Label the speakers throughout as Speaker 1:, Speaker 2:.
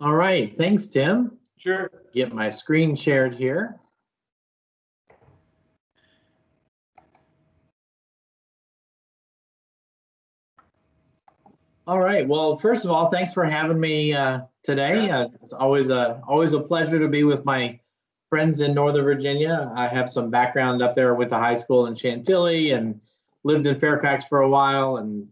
Speaker 1: All right, thanks, Tim.
Speaker 2: Sure.
Speaker 1: Get my screen shared here. All right. Well, first of all, thanks for having me today.
Speaker 2: Sure.
Speaker 1: It's always a pleasure to be with my friends in Northern Virginia. I have some background up there with the high school in Chantilly and lived in Fairfax for a while, and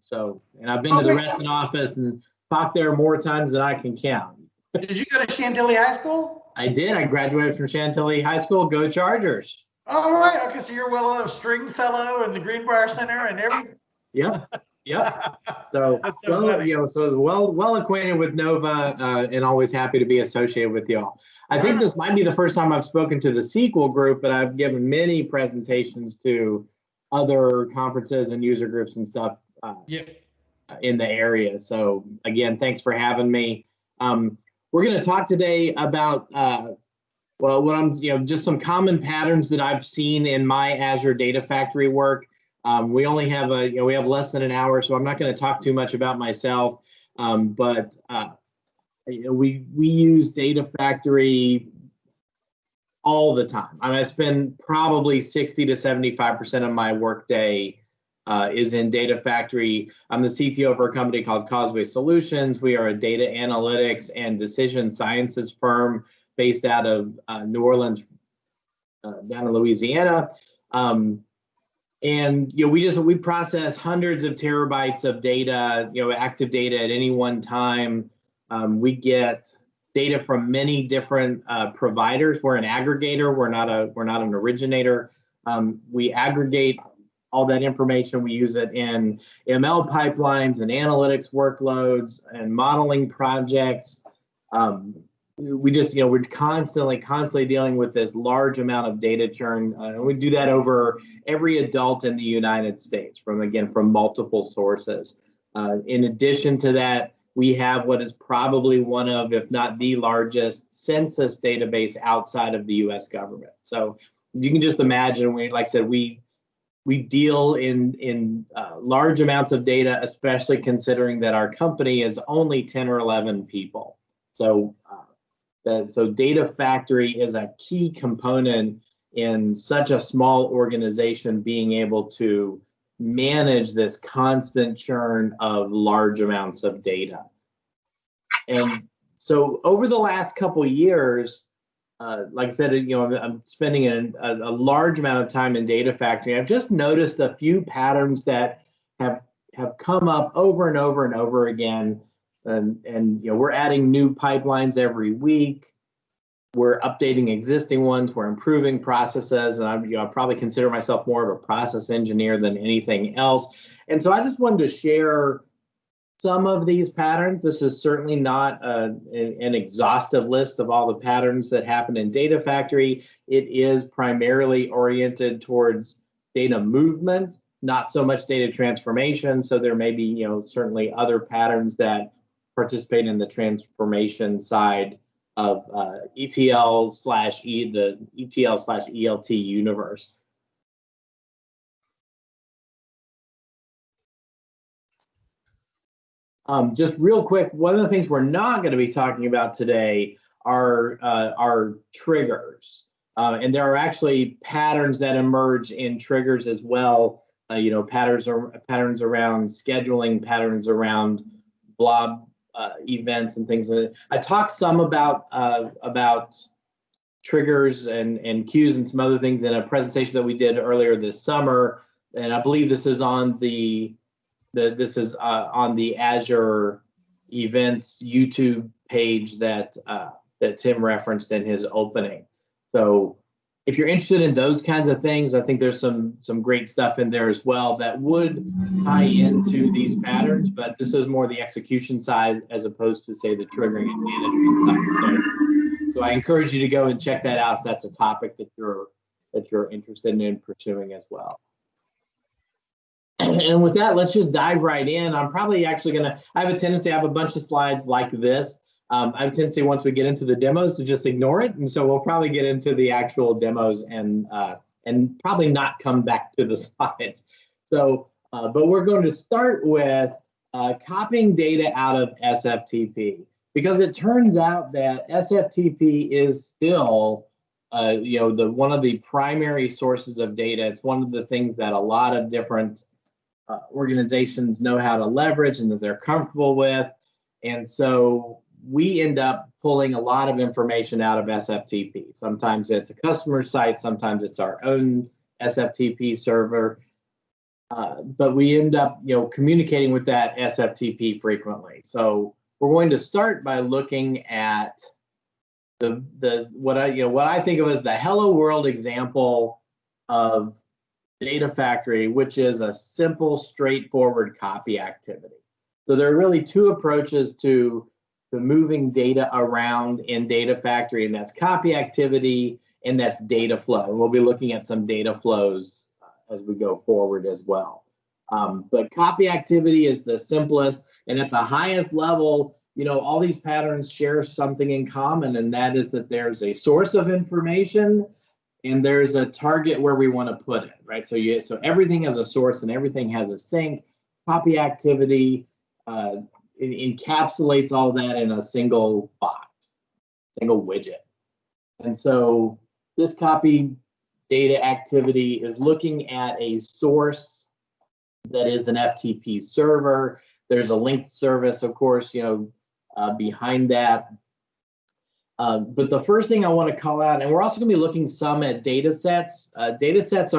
Speaker 1: I've been to the Reston office and talked there more times than I can count.
Speaker 2: Did you go to Chantilly High School?
Speaker 1: I did. I graduated from Chantilly High School. Go Chargers!
Speaker 2: All right. Okay, so you're well a Stringfellow and the Greenbrier Center and everything.
Speaker 1: Yep. Yep. So,
Speaker 2: so
Speaker 1: well, so well acquainted with Nova, and always happy to be associated with y'all. I think this might be the first time I've spoken to the SQL group, but I've given many presentations to other conferences and user groups and stuff in the area. So again, thanks for having me. We're going to talk today about well, what I'm just some common patterns that I've seen in my Azure Data Factory work. We only have we have less than an hour, so I'm not going to talk too much about myself. But we use Data Factory all the time. I spend probably 60 to 75% of my workday is in Data Factory. I'm the CTO for a company called Causeway Solutions. We are a data analytics and decision sciences firm based out of New Orleans, down in Louisiana. And we process hundreds of terabytes of data, active data at any one time. We get data from many different providers. We're an aggregator. We're not an originator. We aggregate all that information. We use it in ML pipelines and analytics workloads and modeling projects. We're constantly dealing with this large amount of data churn. And we do that over every adult in the United States from multiple sources. In addition to that, we have what is probably one of, if not the largest census database outside of the US government. So you can just imagine, like I said, we deal in large amounts of data, especially considering that our company is only 10 or 11 people. So Data Factory is a key component in such a small organization being able to manage this constant churn of large amounts of data. And so over the last couple of years, like I said, I'm spending a large amount of time in Data Factory. I've just noticed a few patterns that have come up over and over and over again. And we're adding new pipelines every week. We're updating existing ones. We're improving processes, and I probably consider myself more of a process engineer than anything else. And so I just wanted to share some of these patterns. This is certainly not an exhaustive list of all the patterns that happen in Data Factory. It is primarily oriented towards data movement, not so much data transformation. So there may be, certainly other patterns that participate in the transformation side of the ETL/ELT universe. Just real quick, one of the things we're not going to be talking about today are triggers, and there are actually patterns that emerge in triggers as well. Patterns around scheduling, patterns around blob events and things. I talked some about triggers and queues and some other things in a presentation that we did earlier this summer, and I believe this is on the Azure events YouTube page that Tim referenced in his opening. So if you're interested in those kinds of things, I think there's some great stuff in there as well that would tie into these patterns, but this is more the execution side as opposed to, say, the triggering and management side. So I encourage you to go and check that out if that's a topic that you're interested in pursuing as well. And with that, let's just dive right in. I'm probably actually I have a tendency, I have a bunch of slides like this. I have a tendency once we get into the demos to just ignore it. And so we'll probably get into the actual demos and probably not come back to the slides. So, but we're going to start with copying data out of Sftp. because it turns out that SFTP is still one of the primary sources of data. It's one of the things that a lot of different organizations know how to leverage and that they're comfortable with. And so we end up pulling a lot of information out of SFTP. Sometimes it's a customer site, sometimes it's our own SFTP server, but we end up communicating with that SFTP frequently. So we're going to start by looking at what I think of as the hello world example of Data Factory, which is a simple, straightforward copy activity. So there are really two approaches to moving data around in Data Factory, and that's copy activity and that's data flow. And we'll be looking at some data flows as we go forward as well. But copy activity is the simplest, and at the highest level, all these patterns share something in common, and that is that there's a source of information and there's a target where we want to put it, right? So everything has a source and everything has a sink. Copy activity encapsulates all that in a single box, single widget. And so this copy data activity is looking at a source that is an FTP server. There's a linked service, of course, behind that. But the first thing I want to call out, and we're also going to be looking some at data sets. Data sets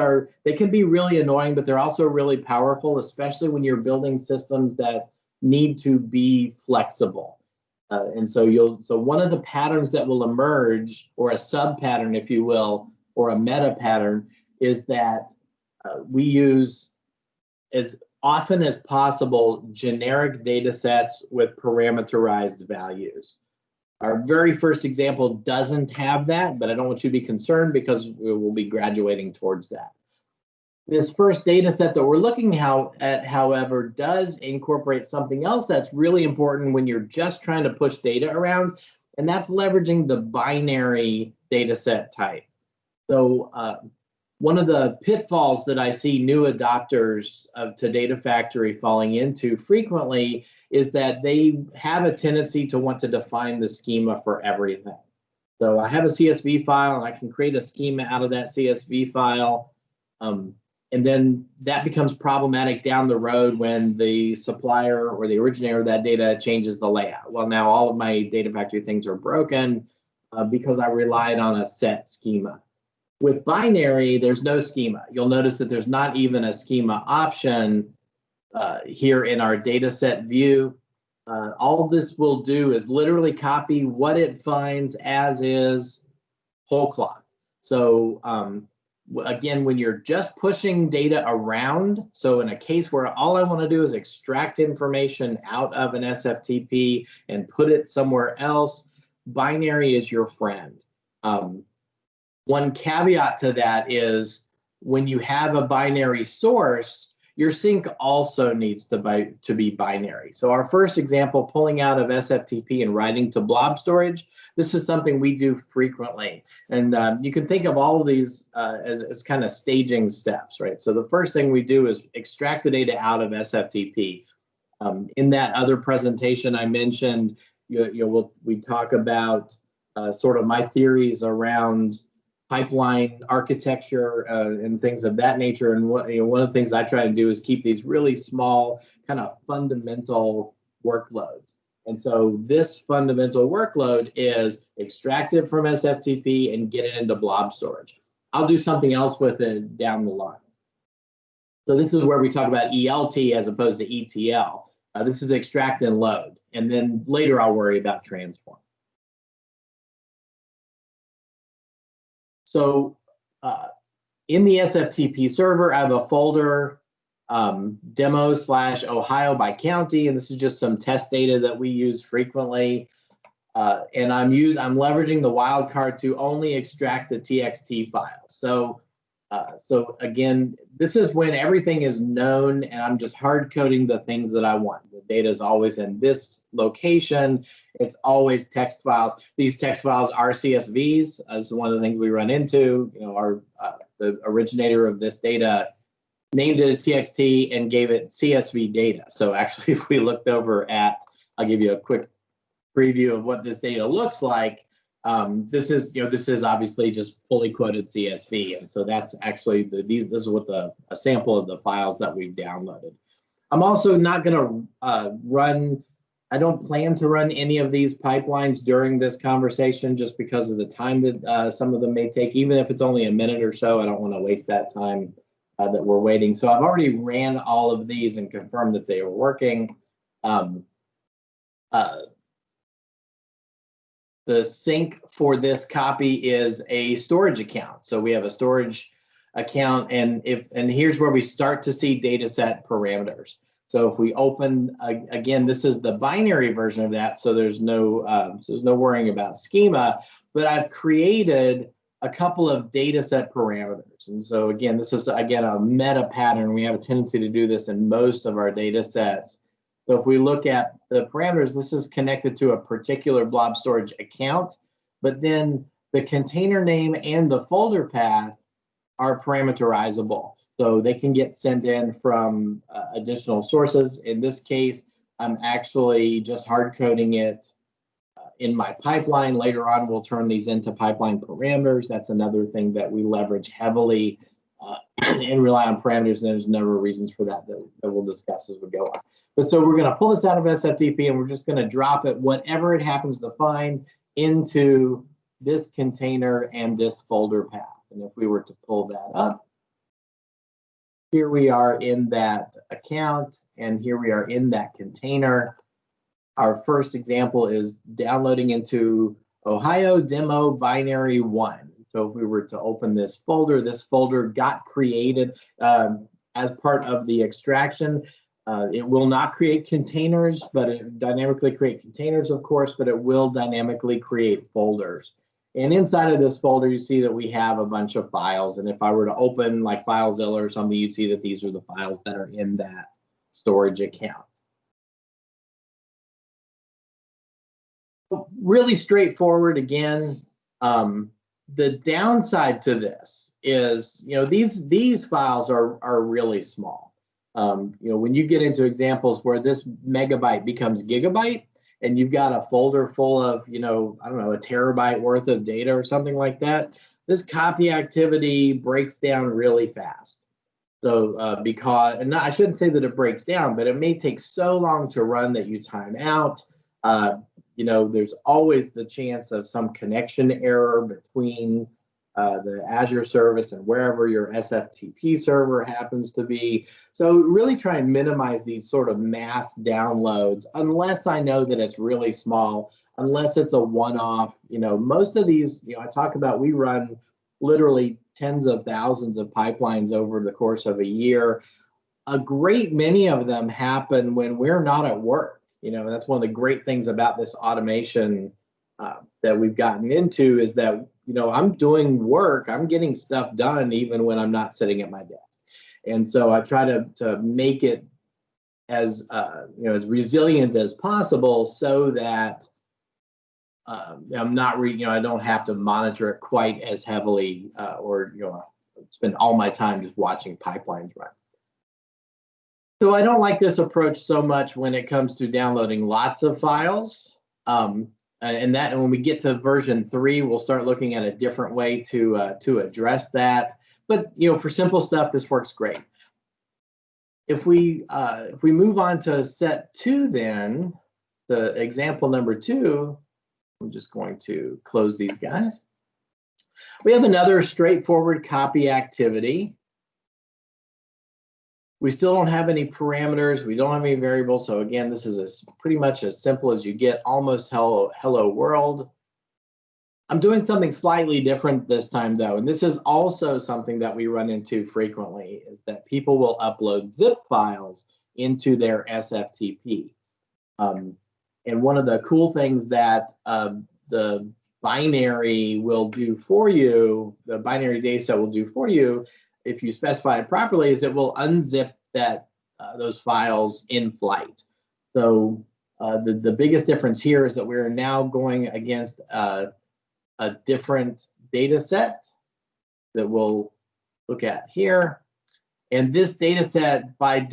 Speaker 1: they can be really annoying, but they're also really powerful, especially when you're building systems that need to be flexible. And so one of the patterns that will emerge, or a sub pattern, if you will, or a meta pattern, is that we use as often as possible generic data sets with parameterized values. Our very first example doesn't have that, but I don't want you to be concerned because we will be graduating towards that. This first data set that we're looking at, however, does incorporate something else that's really important when you're just trying to push data around, and that's leveraging the binary data set type. So one of the pitfalls that I see new adopters to Data Factory falling into frequently is that they have a tendency to want to define the schema for everything. So I have a CSV file and I can create a schema out of that CSV file. And then that becomes problematic down the road when the supplier or the originator of that data changes the layout. Well, now all of my Data Factory things are broken because I relied on a set schema. With binary, there's no schema. You'll notice that there's not even a schema option here in our data set view. All this will do is literally copy what it finds as is whole cloth. So again, when you're just pushing data around, so in a case where all I want to do is extract information out of an SFTP and put it somewhere else, binary is your friend. One caveat to that is when you have a binary source, your sink also needs to be binary. So our first example, pulling out of SFTP and writing to blob storage, this is something we do frequently. And you can think of all of these as kind of staging steps, right? So the first thing we do is extract the data out of SFTP. In that other presentation I mentioned, we talk about sort of my theories around pipeline architecture and things of that nature. And one of the things I try to do is keep these really small, kind of fundamental workloads. And so this fundamental workload is extract it from SFTP and get it into blob storage. I'll do something else with it down the line. So this is where we talk about ELT as opposed to ETL. This is extract and load. And then later I'll worry about transform. So in the SFTP server, I have a folder demo/Ohio by county, and this is just some test data that we use frequently. And I'm leveraging the wildcard to only extract the TXT file. So again, this is when everything is known and I'm just hard coding the things that I want. The data is always in this location. It's always text files. These text files are CSVs. As one of the things we run into. The originator of this data named it a TXT and gave it CSV data. So actually, if we looked over at, I'll give you a quick preview of what this data looks like. This is obviously just fully quoted CSV, and so that's actually this is what a sample of the files that we've downloaded. I'm also not going to I don't plan to run any of these pipelines during this conversation just because of the time that some of them may take. Even if it's only a minute or so, I don't want to waste that time that we're waiting. So I've already ran all of these and confirmed that they are working. The sync for this copy is a storage account. So we have a storage account, and here's where we start to see data set parameters. So if we open, again, this is the binary version of that, so there's no worrying about schema, but I've created a couple of data set parameters. And so again, this is, again, a meta pattern. We have a tendency to do this in most of our data sets. So if we look at the parameters, this is connected to a particular blob storage account, but then the container name and the folder path are parameterizable. So they can get sent in from additional sources. In this case, I'm actually just hard coding it in my pipeline. Later on, we'll turn these into pipeline parameters. That's another thing that we leverage heavily and rely on parameters. And there's a number of reasons for that we'll discuss as we go on. But so we're going to pull this out of Sftp, and we're just going to drop it, whatever it happens to find, into this container and this folder path. And if we were to pull that up, here we are in that account, and here we are in that container. Our first example is downloading into Ohio demo binary 1. So if we were to open this folder got created as part of the extraction. It will not create containers, but it dynamically create containers, of course, but it will dynamically create folders. And inside of this folder, you see that we have a bunch of files. And if I were to open like FileZilla or something, you'd see that these are the files that are in that storage account. Really straightforward again. The downside to this is, these files are really small. When you get into examples where this megabyte becomes gigabyte, and you've got a folder full of, I don't know, a terabyte worth of data or something like that, this copy activity breaks down really fast. So and I shouldn't say that it breaks down, but it may take so long to run that you time out. There's always the chance of some connection error between the Azure service and wherever your Sftp server happens to be. So really try and minimize these sort of mass downloads, unless I know that it's really small, unless it's a one-off. Most of these, I talk about, we run literally tens of thousands of pipelines over the course of a year. A great many of them happen when we're not at work. That's one of the great things about this automation that we've gotten into, is that, I'm doing work, I'm getting stuff done even when I'm not sitting at my desk. And so I try to make it as as resilient as possible, so that I'm not I don't have to monitor it quite as heavily, or spend all my time just watching pipelines run. So I don't like this approach so much when it comes to downloading lots of files. And when we get to version 3, we'll start looking at a different way to address that. But for simple stuff, this works great. If we move on to set 2, then the example number 2, I'm just going to close these guys. We have another straightforward copy activity. We still don't have any parameters. We don't have any variables. So again, this is pretty much as simple as you get, almost hello world. I'm doing something slightly different this time, though. And this is also something that we run into frequently, is that people will upload zip files into their Sftp. And one of the cool things that the binary will do for you, the binary data set will do for you, if you specify it properly, is it will unzip those files in flight. So the biggest difference here is that we're now going against a different data set that we'll look at here. And this data set, by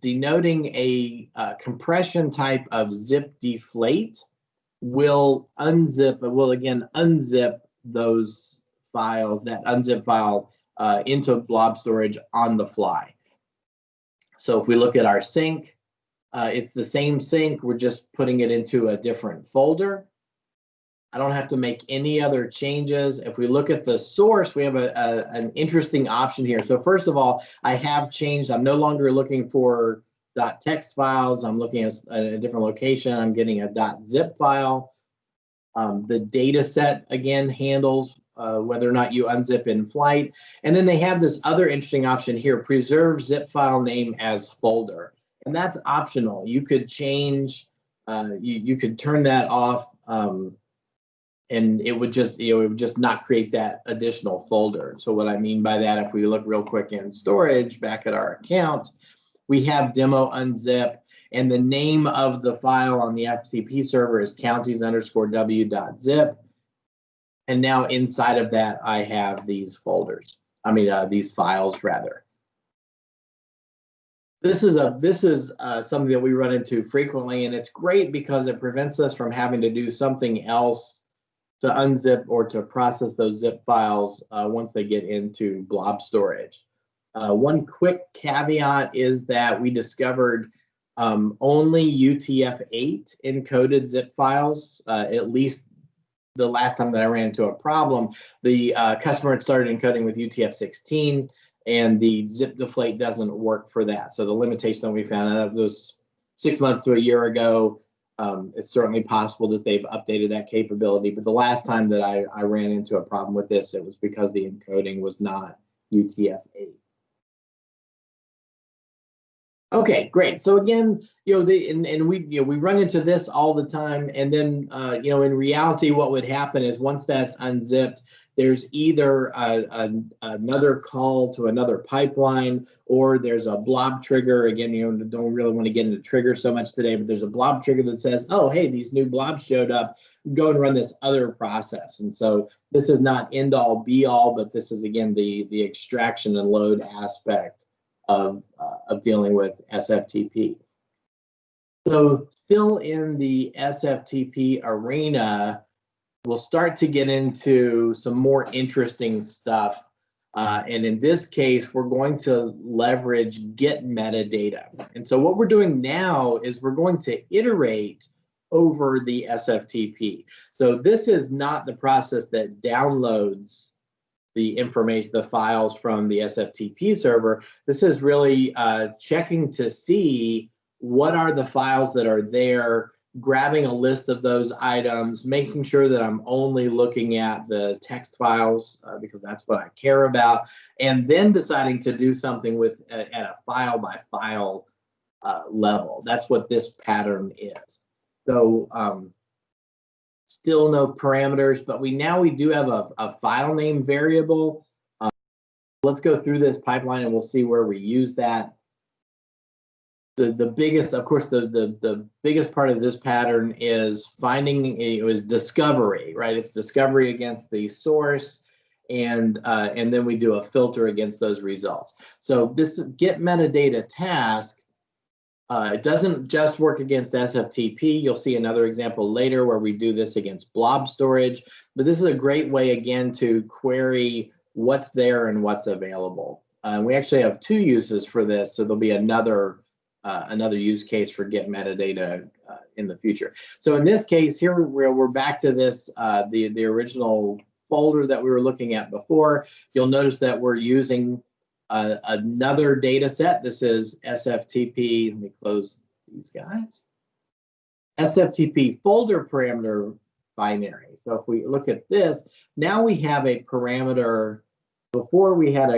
Speaker 1: denoting a compression type of zip deflate, will again unzip those files, that unzip file into blob storage on the fly. So if we look at our sync, it's the same sync, we're just putting it into a different folder. I don't have to make any other changes. If we look at the source, we have an interesting option here. So first of all, I have changed. I'm no longer looking for .text files. I'm looking at a different location. I'm getting a .zip file. The data set, again, handles whether or not you unzip in flight. And then they have this other interesting option here, preserve zip file name as folder. And that's optional. You could change, you could turn that off, and it would just, it would just not create that additional folder. So what I mean by that, if we look real quick in storage, back at our account, we have demo unzip, and the name of the file on the FTP server is counties_w.zip. And now inside of that, I have these folders. These files rather. This is something that we run into frequently, and it's great because it prevents us from having to do something else to unzip or to process those zip files once they get into blob storage. One quick caveat is that we discovered only UTF-8 encoded zip files, at least the last time that I ran into a problem. The customer had started encoding with UTF-16, and the zip deflate doesn't work for that. So the limitation that we found out was 6 months to a year ago. It's certainly possible that they've updated that capability, but the last time that I ran into a problem with this, it was because the encoding was not UTF-8. Okay, great. So again, we run into this all the time, and then in reality, what would happen is once that's unzipped, there's either another call to another pipeline, or there's a blob trigger. Again, don't really want to get into triggers so much today, but there's a blob trigger that says, oh, hey, these new blobs showed up, go and run this other process. And so this is not end all be all, but this is again the extraction and load aspect of dealing with SFTP. So still in the SFTP arena, we'll start to get into some more interesting stuff. And in this case, we're going to leverage get metadata. And so what we're doing now is we're going to iterate over the SFTP. So this is not the process that downloads the information, the files from the SFTP server. This is really checking to see what are the files that are there, grabbing a list of those items, making sure that I'm only looking at the text files because that's what I care about, and then deciding to do something with at a file by file level. That's what this pattern is. So still no parameters, but we do have a file name variable. Let's go through this pipeline and we'll see where we use that. The biggest, of course, the biggest part of this pattern is discovery, right? It's discovery against the source, and then we do a filter against those results. So this get metadata task, it doesn't just work against SFTP. You'll see another example later where we do this against blob storage, but this is a great way again to query what's there and what's available. We actually have two uses for this, so there'll be another use case for get metadata in the future. So in this case here, we're back to this, the original folder that we were looking at before. You'll notice that we're using another data set. This is SFTP. Let me close these guys. SFTP folder parameter binary. So if we look at this, now we have a parameter. Before we had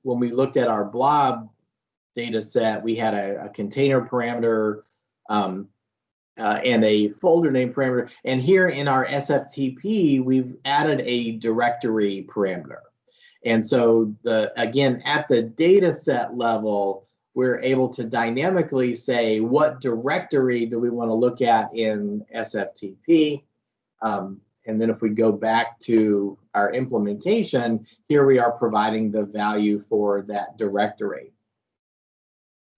Speaker 1: when we looked at our blob data set, we had a container parameter and a folder name parameter. And here in our SFTP, we've added a directory parameter. And so again, at the data set level, we're able to dynamically say what directory do we want to look at in SFTP. And then if we go back to our implementation, here we are providing the value for that directory.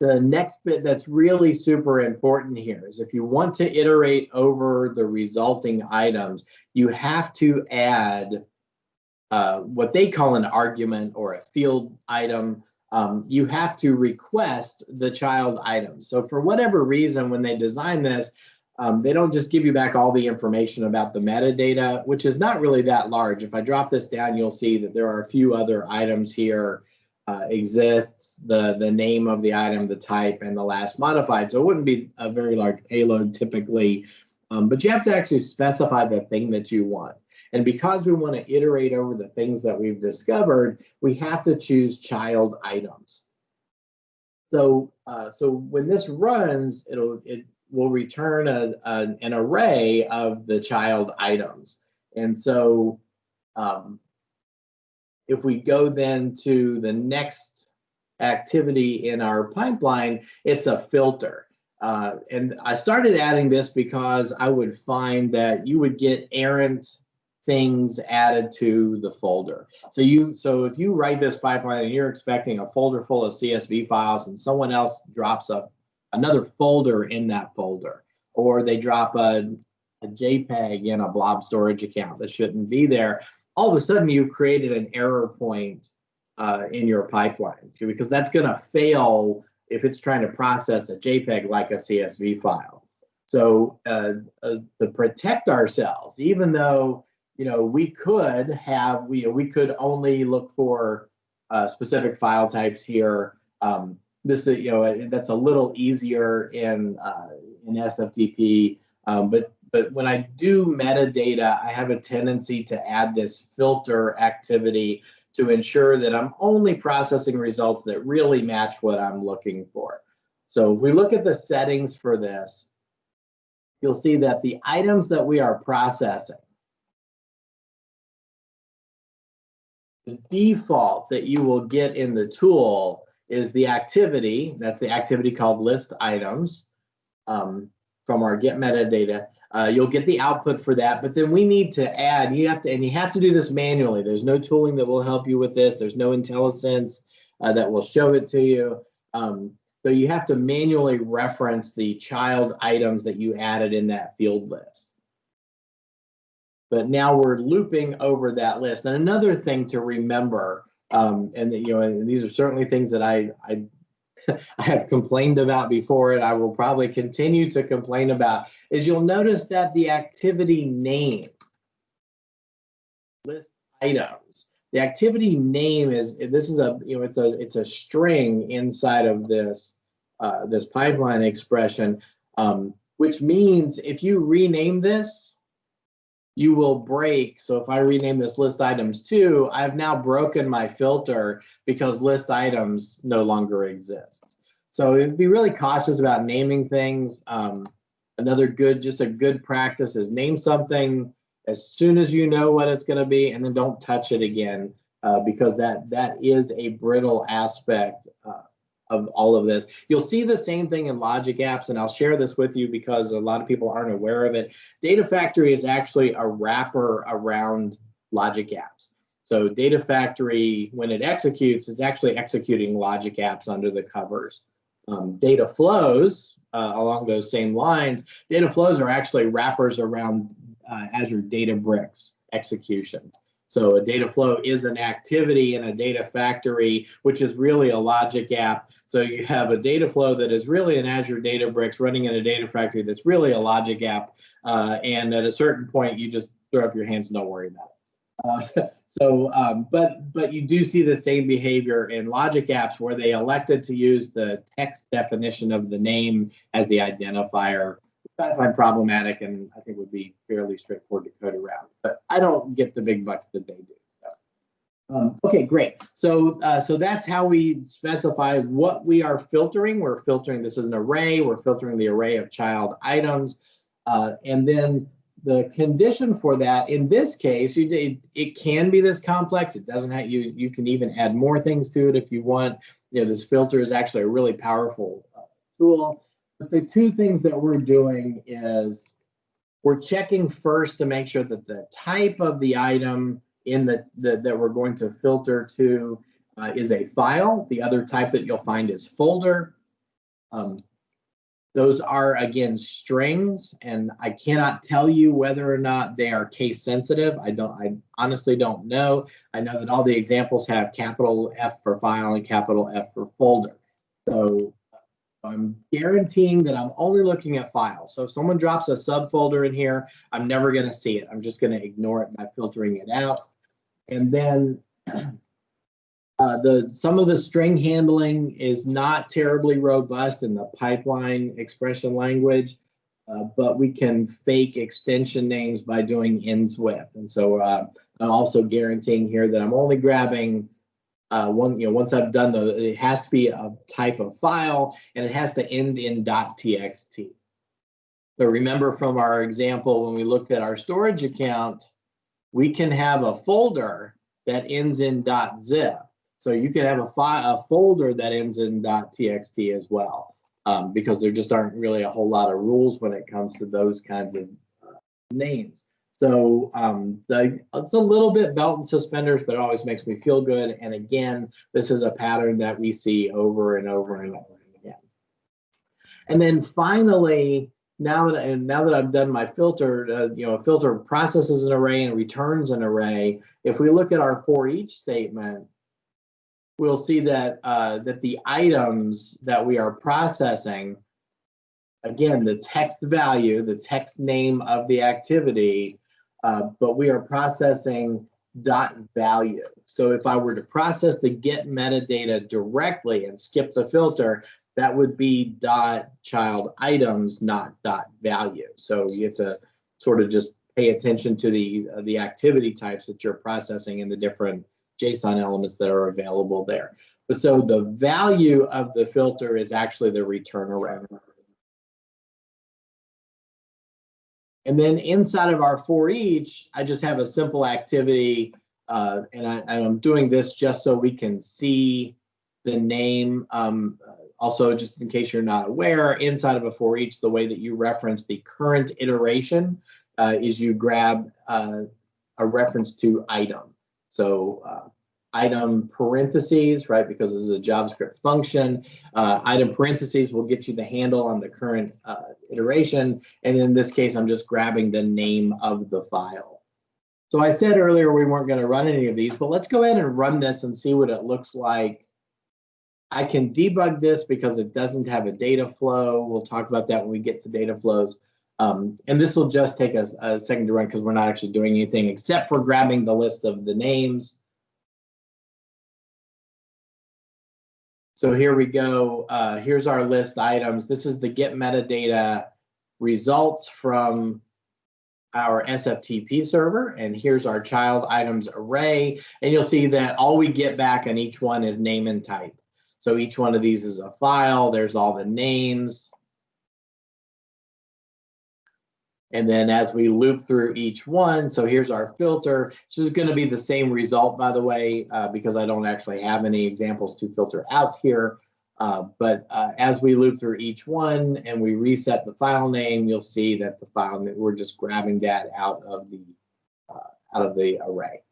Speaker 1: The next bit that's really super important here is if you want to iterate over the resulting items, you have to add what they call an argument or a field item. You have to request the child item. So for whatever reason, when they design this, they don't just give you back all the information about the metadata, which is not really that large. If I drop this down, you'll see that there are a few other items here. Exists, the name of the item, the type, and the last modified. So it wouldn't be a very large payload typically, but you have to actually specify the thing that you want. And because we want to iterate over the things that we've discovered, we have to choose child items. So, so when this runs, it will return an array of the child items. And so if we go then to the next activity in our pipeline, it's a filter. And I started adding this because I would find that you would get errant things added to the folder. So if you write this pipeline and you're expecting a folder full of CSV files and someone else drops another folder in that folder, or they drop a JPEG in a Blob storage account that shouldn't be there, all of a sudden you've created an error point in your pipeline, because that's going to fail if it's trying to process a JPEG like a CSV file. So to protect ourselves, even though we could have we could only look for specific file types here. This is that's a little easier in Sftp, but when I do metadata, I have a tendency to add this filter activity to ensure that I'm only processing results that really match what I'm looking for. So if we look at the settings for this, you'll see that the items that we are processing, the default that you will get in the tool is the activity. That's the activity called list items from our get metadata. You'll get the output for that, but then we need to add, you have to do this manually. There's no tooling that will help you with this. There's no IntelliSense that will show it to you. So you have to manually reference the child items that you added in that field list. But now we're looping over that list. And another thing to remember, and these are certainly things that I have complained about before, and I will probably continue to complain about, is you'll notice that the activity name, list items, the activity name is it's a string inside of this this pipeline expression, which means if you rename this, you will break. So if I rename this list items 2, I've now broken my filter because list items no longer exists. So be really cautious about naming things. Another good practice is name something as soon as you know what it's going to be, and then don't touch it again, because that is a brittle aspect of all of this. You'll see the same thing in Logic Apps, and I'll share this with you because a lot of people aren't aware of it. Data Factory is actually a wrapper around Logic Apps. So Data Factory, when it executes, it's actually executing Logic Apps under the covers. Data flows, along those same lines, data flows are actually wrappers around Azure Databricks executions. So a data flow is an activity in a data factory, which is really a logic app. So you have a data flow that is really an Azure Databricks running in a data factory that's really a logic app. And at a certain point, you just throw up your hands and don't worry about it. But you do see the same behavior in logic apps where they elected to use the text definition of the name as the identifier. I find problematic, and I think would be fairly straightforward to code around. But I don't get the big bucks that they do. So. Okay, great. So that's how we specify what we are filtering. We're filtering. This is an array. We're filtering the array of child items, and then the condition for that, in this case, it can be this complex. It doesn't have you can even add more things to it if you want. This filter is actually a really powerful tool. But the two things that we're doing is we're checking first to make sure that the type of the item in that we're going to filter to is a file. The other type that you'll find is folder. Those are, again, strings, and I cannot tell you whether or not they are case sensitive. I honestly don't know. I know that all the examples have capital F for file and capital F for folder. So I'm guaranteeing that I'm only looking at files. So if someone drops a subfolder in here, I'm never going to see it. I'm just going to ignore it by filtering it out. And then some of the string handling is not terribly robust in the pipeline expression language, but we can fake extension names by doing ends with. And so I'm also guaranteeing here that I'm only grabbing once I've done it has to be a type of file, and it has to end in .txt. So remember from our example when we looked at our storage account, we can have a folder that ends in .zip. So you can have a folder that ends in .txt as well, because there just aren't really a whole lot of rules when it comes to those kinds of names. So it's a little bit belt and suspenders, but it always makes me feel good. And again, this is a pattern that we see over and over and over again. And then finally, now that I've done my filter, a filter processes an array and returns an array. If we look at our for each statement, we'll see that that the items that we are processing, again, the text value, the text name of the activity, but we are processing .value. So if I were to process the get metadata directly and skip the filter, that would be .child items, not .value. So you have to sort of just pay attention to the activity types that you're processing and the different JSON elements that are available there. But so the value of the filter is actually the return array. And then inside of our for each, I just have a simple activity, and I'm doing this just so we can see the name. Also, just in case you're not aware, inside of a for each, the way that you reference the current iteration is you grab a reference to item. So item parentheses, right, because this is a JavaScript function. Item parentheses will get you the handle on the current iteration. And in this case, I'm just grabbing the name of the file. So I said earlier we weren't going to run any of these, but let's go ahead and run this and see what it looks like. I can debug this because it doesn't have a data flow. We'll talk about that when we get to data flows. And this will just take us a second to run because we're not actually doing anything except for grabbing the list of the names. So here we go. Here's our list items. This is the get metadata results from our SFTP server. And here's our child items array. And you'll see that all we get back on each one is name and type. So each one of these is a file. There's all the names. And then as we loop through each one, so here's our filter. This is going to be the same result, by the way, because I don't actually have any examples to filter out here. But as we loop through each one and we reset the file name, you'll see that the file, we're just grabbing that out of the array.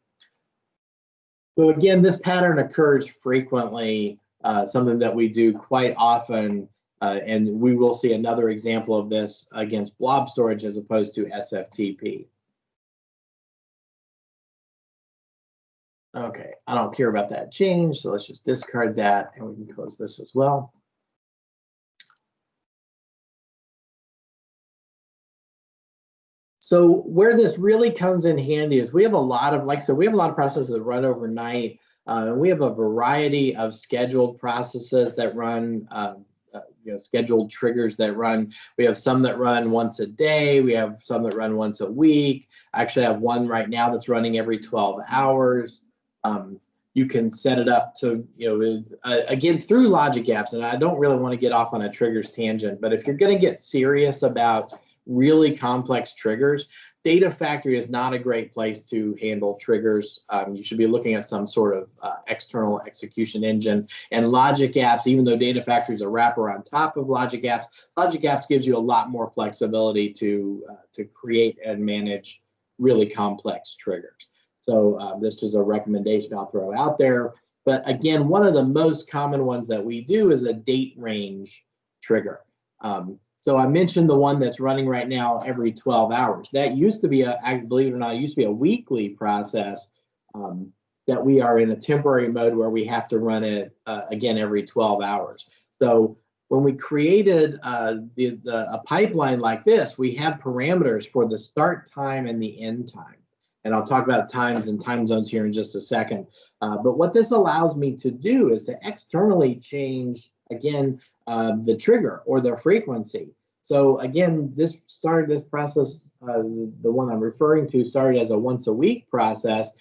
Speaker 1: So again, this pattern occurs frequently, something that we do quite often. And we will see another example of this against blob storage as opposed to SFTP. Okay, I don't care about that change, so let's just discard that and we can close this as well. So where this really comes in handy is we have a lot of, like I said, we have a lot of processes that run overnight. And we have a variety of scheduled processes that run scheduled triggers that run. We have some that run once a day. We have some that run once a week. I actually have one right now that's running every 12 hours. You can set it up to, again, through logic apps. And I don't really want to get off on a triggers tangent, but if you're going to get serious about really complex triggers, Data Factory is not a great place to handle triggers. You should be looking at some sort of external execution engine. And Logic Apps, even though Data Factory is a wrapper on top of Logic Apps gives you a lot more flexibility to create and manage really complex triggers. So this is a recommendation I'll throw out there. But again, one of the most common ones that we do is a date range trigger. So I mentioned the one that's running right now every 12 hours. That used to be, believe it or not, it used to be a weekly process that we are in a temporary mode where we have to run it again every 12 hours. So when we created a pipeline like this, we have parameters for the start time and the end time. And I'll talk about times and time zones here in just a second. But what this allows me to do is to externally change, again, the trigger or the frequency. So again, this process, the one I'm referring to, started as a once a week process.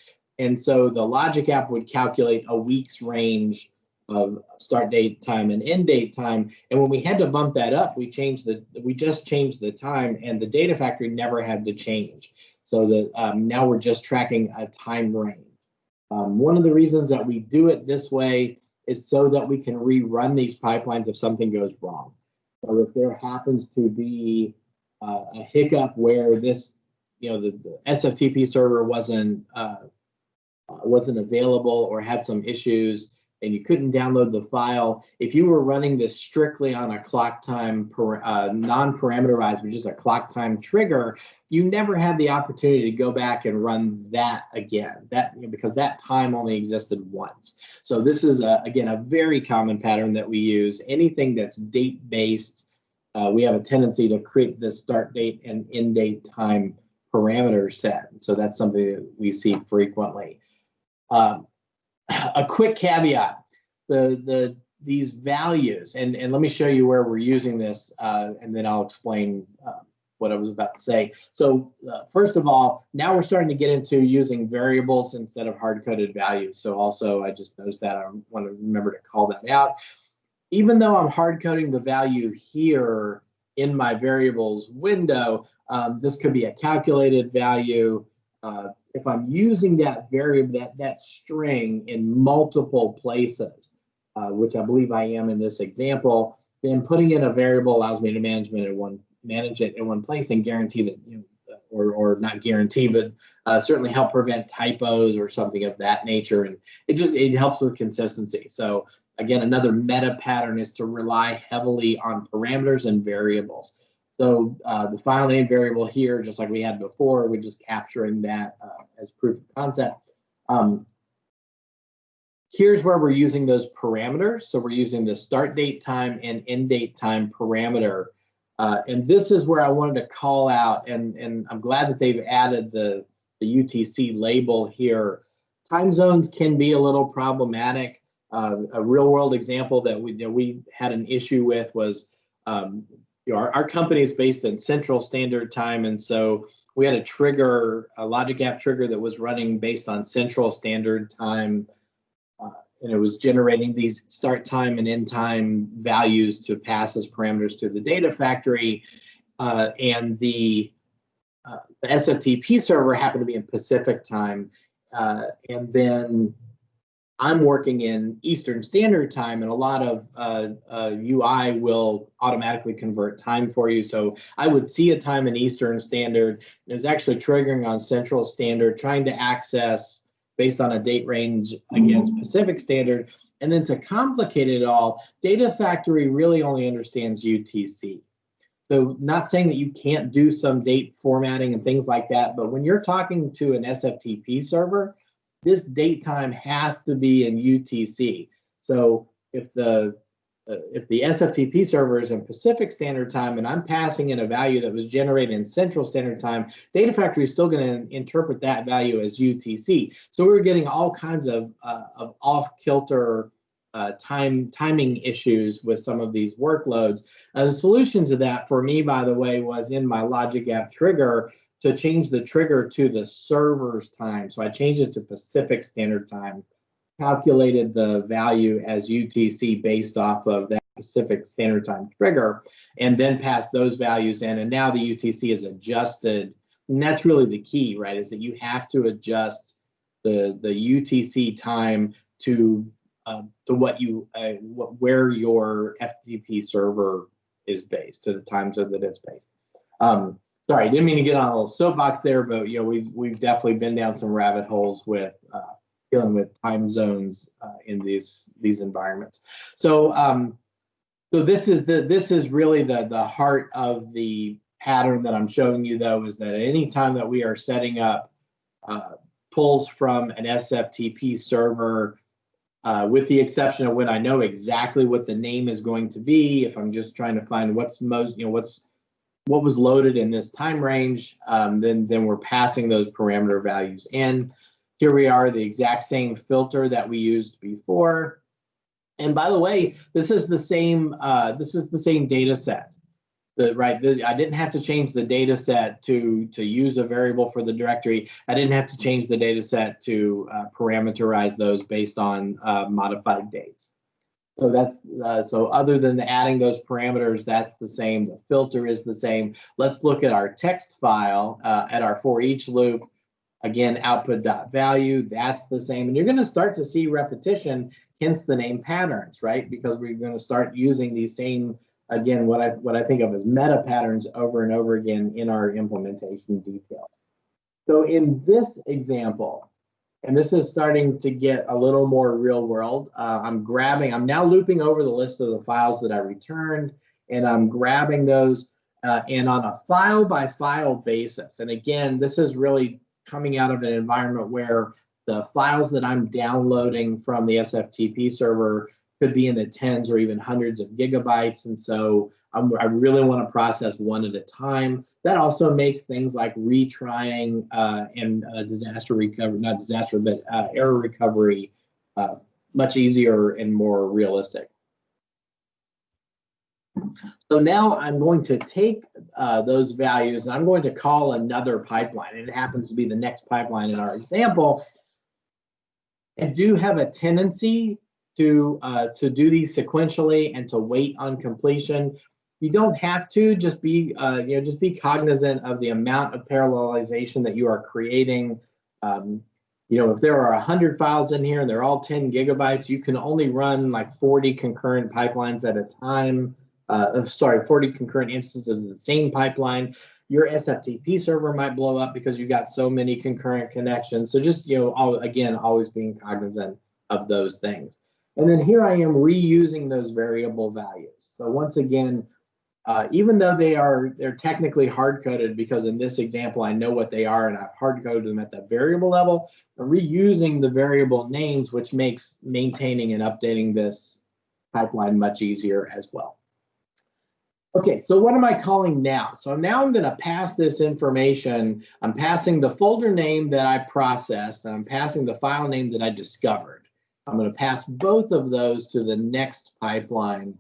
Speaker 1: And so the logic app would calculate a week's range of start date time and end date time. And when we had to bump that up, we just changed the time, and the data factory never had to change. So that now we're just tracking a time range. One of the reasons that we do it this way is so that we can rerun these pipelines if something goes wrong. So if there happens to be a hiccup where this, the SFTP server wasn't available or had some issues and you couldn't download the file, if you were running this strictly on a clock time non-parameterized, which is a clock time trigger, you never had the opportunity to go back and run that again, because that time only existed once. So this is, again, a very common pattern that we use. Anything that's date-based, we have a tendency to create this start date and end date time parameter set. So that's something that we see frequently. A quick caveat, these values, and let me show you where we're using this, and then I'll explain what I was about to say. So first of all, now we're starting to get into using variables instead of hard-coded values. So also, I just noticed that I want to remember to call that out. Even though I'm hard-coding the value here in my variables window, this could be a calculated value. If I'm using that variable, that string in multiple places, which I believe I am in this example, then putting in a variable allows me to manage it in one place and guarantee that, or not guarantee, but certainly help prevent typos or something of that nature. And it helps with consistency. So again, another meta pattern is to rely heavily on parameters and variables. So the file name variable here, just like we had before, we're just capturing that as proof of concept. Here's where we're using those parameters. So we're using the start date time and end date time parameter. And this is where I wanted to call out, and I'm glad that they've added the UTC label here. Time zones can be a little problematic. A real world example that we had an issue with was our company is based in Central Standard Time, and so we had a logic app trigger that was running based on Central Standard Time, and it was generating these start time and end time values to pass as parameters to the data factory, and the SFTP server happened to be in Pacific Time, and then I'm working in Eastern Standard Time, and a lot of UI will automatically convert time for you. So I would see a time in Eastern Standard. It was actually triggering on Central Standard, trying to access based on a date range against Pacific Standard. And then to complicate it all, Data Factory really only understands UTC. So not saying that you can't do some date formatting and things like that, but when you're talking to an SFTP server, this date time has to be in UTC. So if the SFTP server is in Pacific Standard Time and I'm passing in a value that was generated in Central Standard Time, Data Factory is still going to interpret that value as UTC. So we were getting all kinds of off-kilter timing issues with some of these workloads. The solution to that for me, by the way, was in my logic app trigger to change the trigger to the server's time. So I changed it to Pacific Standard Time, calculated the value as UTC based off of that Pacific Standard Time trigger, and then passed those values in. And now the UTC is adjusted. And that's really the key, right? Is that you have to adjust the UTC time to where your FTP server is based, to the time zone that it's based. Sorry, didn't mean to get on a little soapbox there, but we've definitely been down some rabbit holes with dealing with time zones in these environments. So So this is really the heart of the pattern that I'm showing you, though, is that any time that we are setting up pulls from an SFTP server, with the exception of when I know exactly what the name is going to be, if I'm just trying to find what's most, what was loaded in this time range, then we're passing those parameter values in. Here we are, the exact same filter that we used before. And by the way, this is the same data set. I didn't have to change the data set to use a variable for the directory. I didn't have to change the data set to parameterize those based on modified dates. So that's so other than adding those parameters, that's the same. The filter is the same. Let's look at our text file at our for each loop. Again, output.value, that's the same. And you're going to start to see repetition, hence the name patterns, right? Because we're going to start using these same, again, what I think of as meta patterns over and over again in our implementation detail. So in this example, and this is starting to get a little more real world, I'm now looping over the list of the files that I returned, and I'm grabbing those and on a file by file basis. And again, this is really coming out of an environment where the files that I'm downloading from the SFTP server could be in the tens or even hundreds of gigabytes. And so I really want to process one at a time. That also makes things like retrying and disaster recovery, not disaster, but error recovery much easier and more realistic. So now I'm going to take those values and I'm going to call another pipeline. And it happens to be the next pipeline in our example. I do have a tendency to do these sequentially and to wait on completion. You don't have to. Just be just be cognizant of the amount of parallelization that you are creating. If there are 100 files in here and they're all 10 gigabytes, you can only run like 40 concurrent pipelines at a time. 40 concurrent instances of the same pipeline. Your SFTP server might blow up because you got so many concurrent connections. So just, always being cognizant of those things. And then here I am reusing those variable values. So once again, even though they're technically hard-coded, because in this example I know what they are and I've hard-coded them at the variable level, I'm reusing the variable names, which makes maintaining and updating this pipeline much easier as well. Okay, so what am I calling now? So now I'm going to pass this information. I'm passing the folder name that I processed, and I'm passing the file name that I discovered. I'm going to pass both of those to the next pipeline,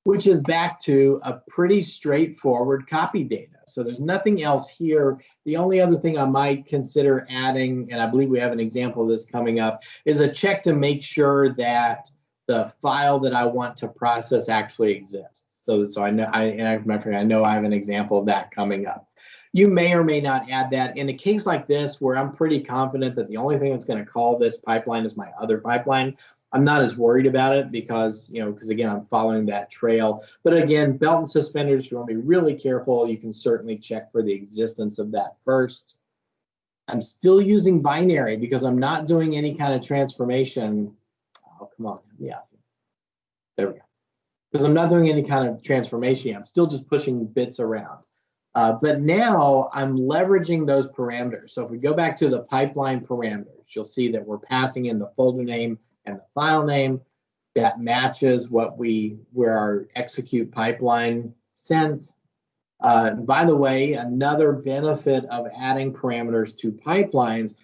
Speaker 1: which is back to a pretty straightforward copy data. So there's nothing else here. The only other thing I might consider adding, and I believe we have an example of this coming up, is a check to make sure that the file that I want to process actually exists. So I know I have an example of that coming up. You may or may not add that. In a case like this, where I'm pretty confident that the only thing that's going to call this pipeline is my other pipeline, I'm not as worried about it because again, I'm following that trail. But again, belt and suspenders, if you want to be really careful, you can certainly check for the existence of that first. I'm still using binary because I'm not doing any kind of transformation. Oh, come on, yeah. There we go. Because I'm not doing any kind of transformation. I'm still just pushing bits around. But now I'm leveraging those parameters. So if we go back to the pipeline parameters, you'll see that we're passing in the folder name and the file name. That matches where our execute pipeline sent. By the way, another benefit of adding parameters to pipelines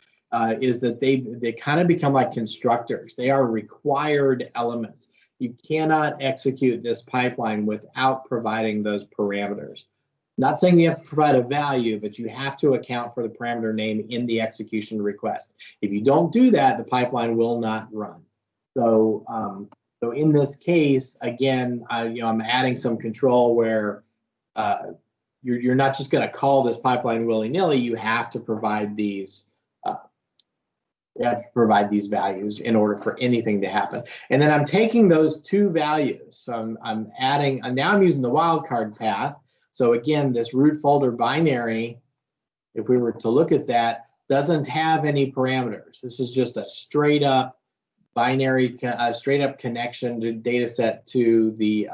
Speaker 1: is that they kind of become like constructors. They are required elements. You cannot execute this pipeline without providing those parameters. Not saying you have to provide a value, but you have to account for the parameter name in the execution request. If you don't do that, the pipeline will not run. So, so in this case, again, I'm adding some control where you're not just going to call this pipeline willy-nilly. You have to provide these. You have to provide these values in order for anything to happen. And then I'm taking those two values. So I'm adding, and now I'm using the wildcard path. So again, this root folder binary, if we were to look at that, doesn't have any parameters. This is just a straight up binary, straight up connection to data set to the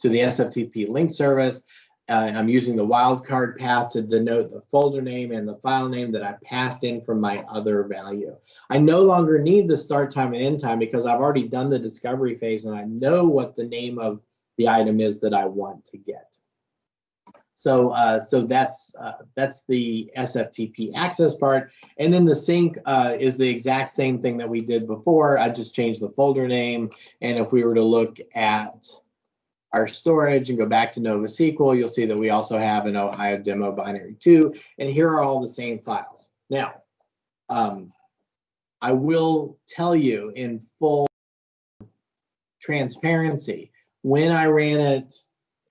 Speaker 1: SFTP link service. I'm using the wildcard path to denote the folder name and the file name that I passed in from my other value. I no longer need the start time and end time because I've already done the discovery phase and I know what the name of the item is that I want to get. So that's the SFTP access part. And then the sync is the exact same thing that we did before. I just changed the folder name. And if we were to look at our storage and go back to NovaSQL, you'll see that we also have an Ohio demo binary 2, and here are all the same files. Now, I will tell you in full transparency, when I ran it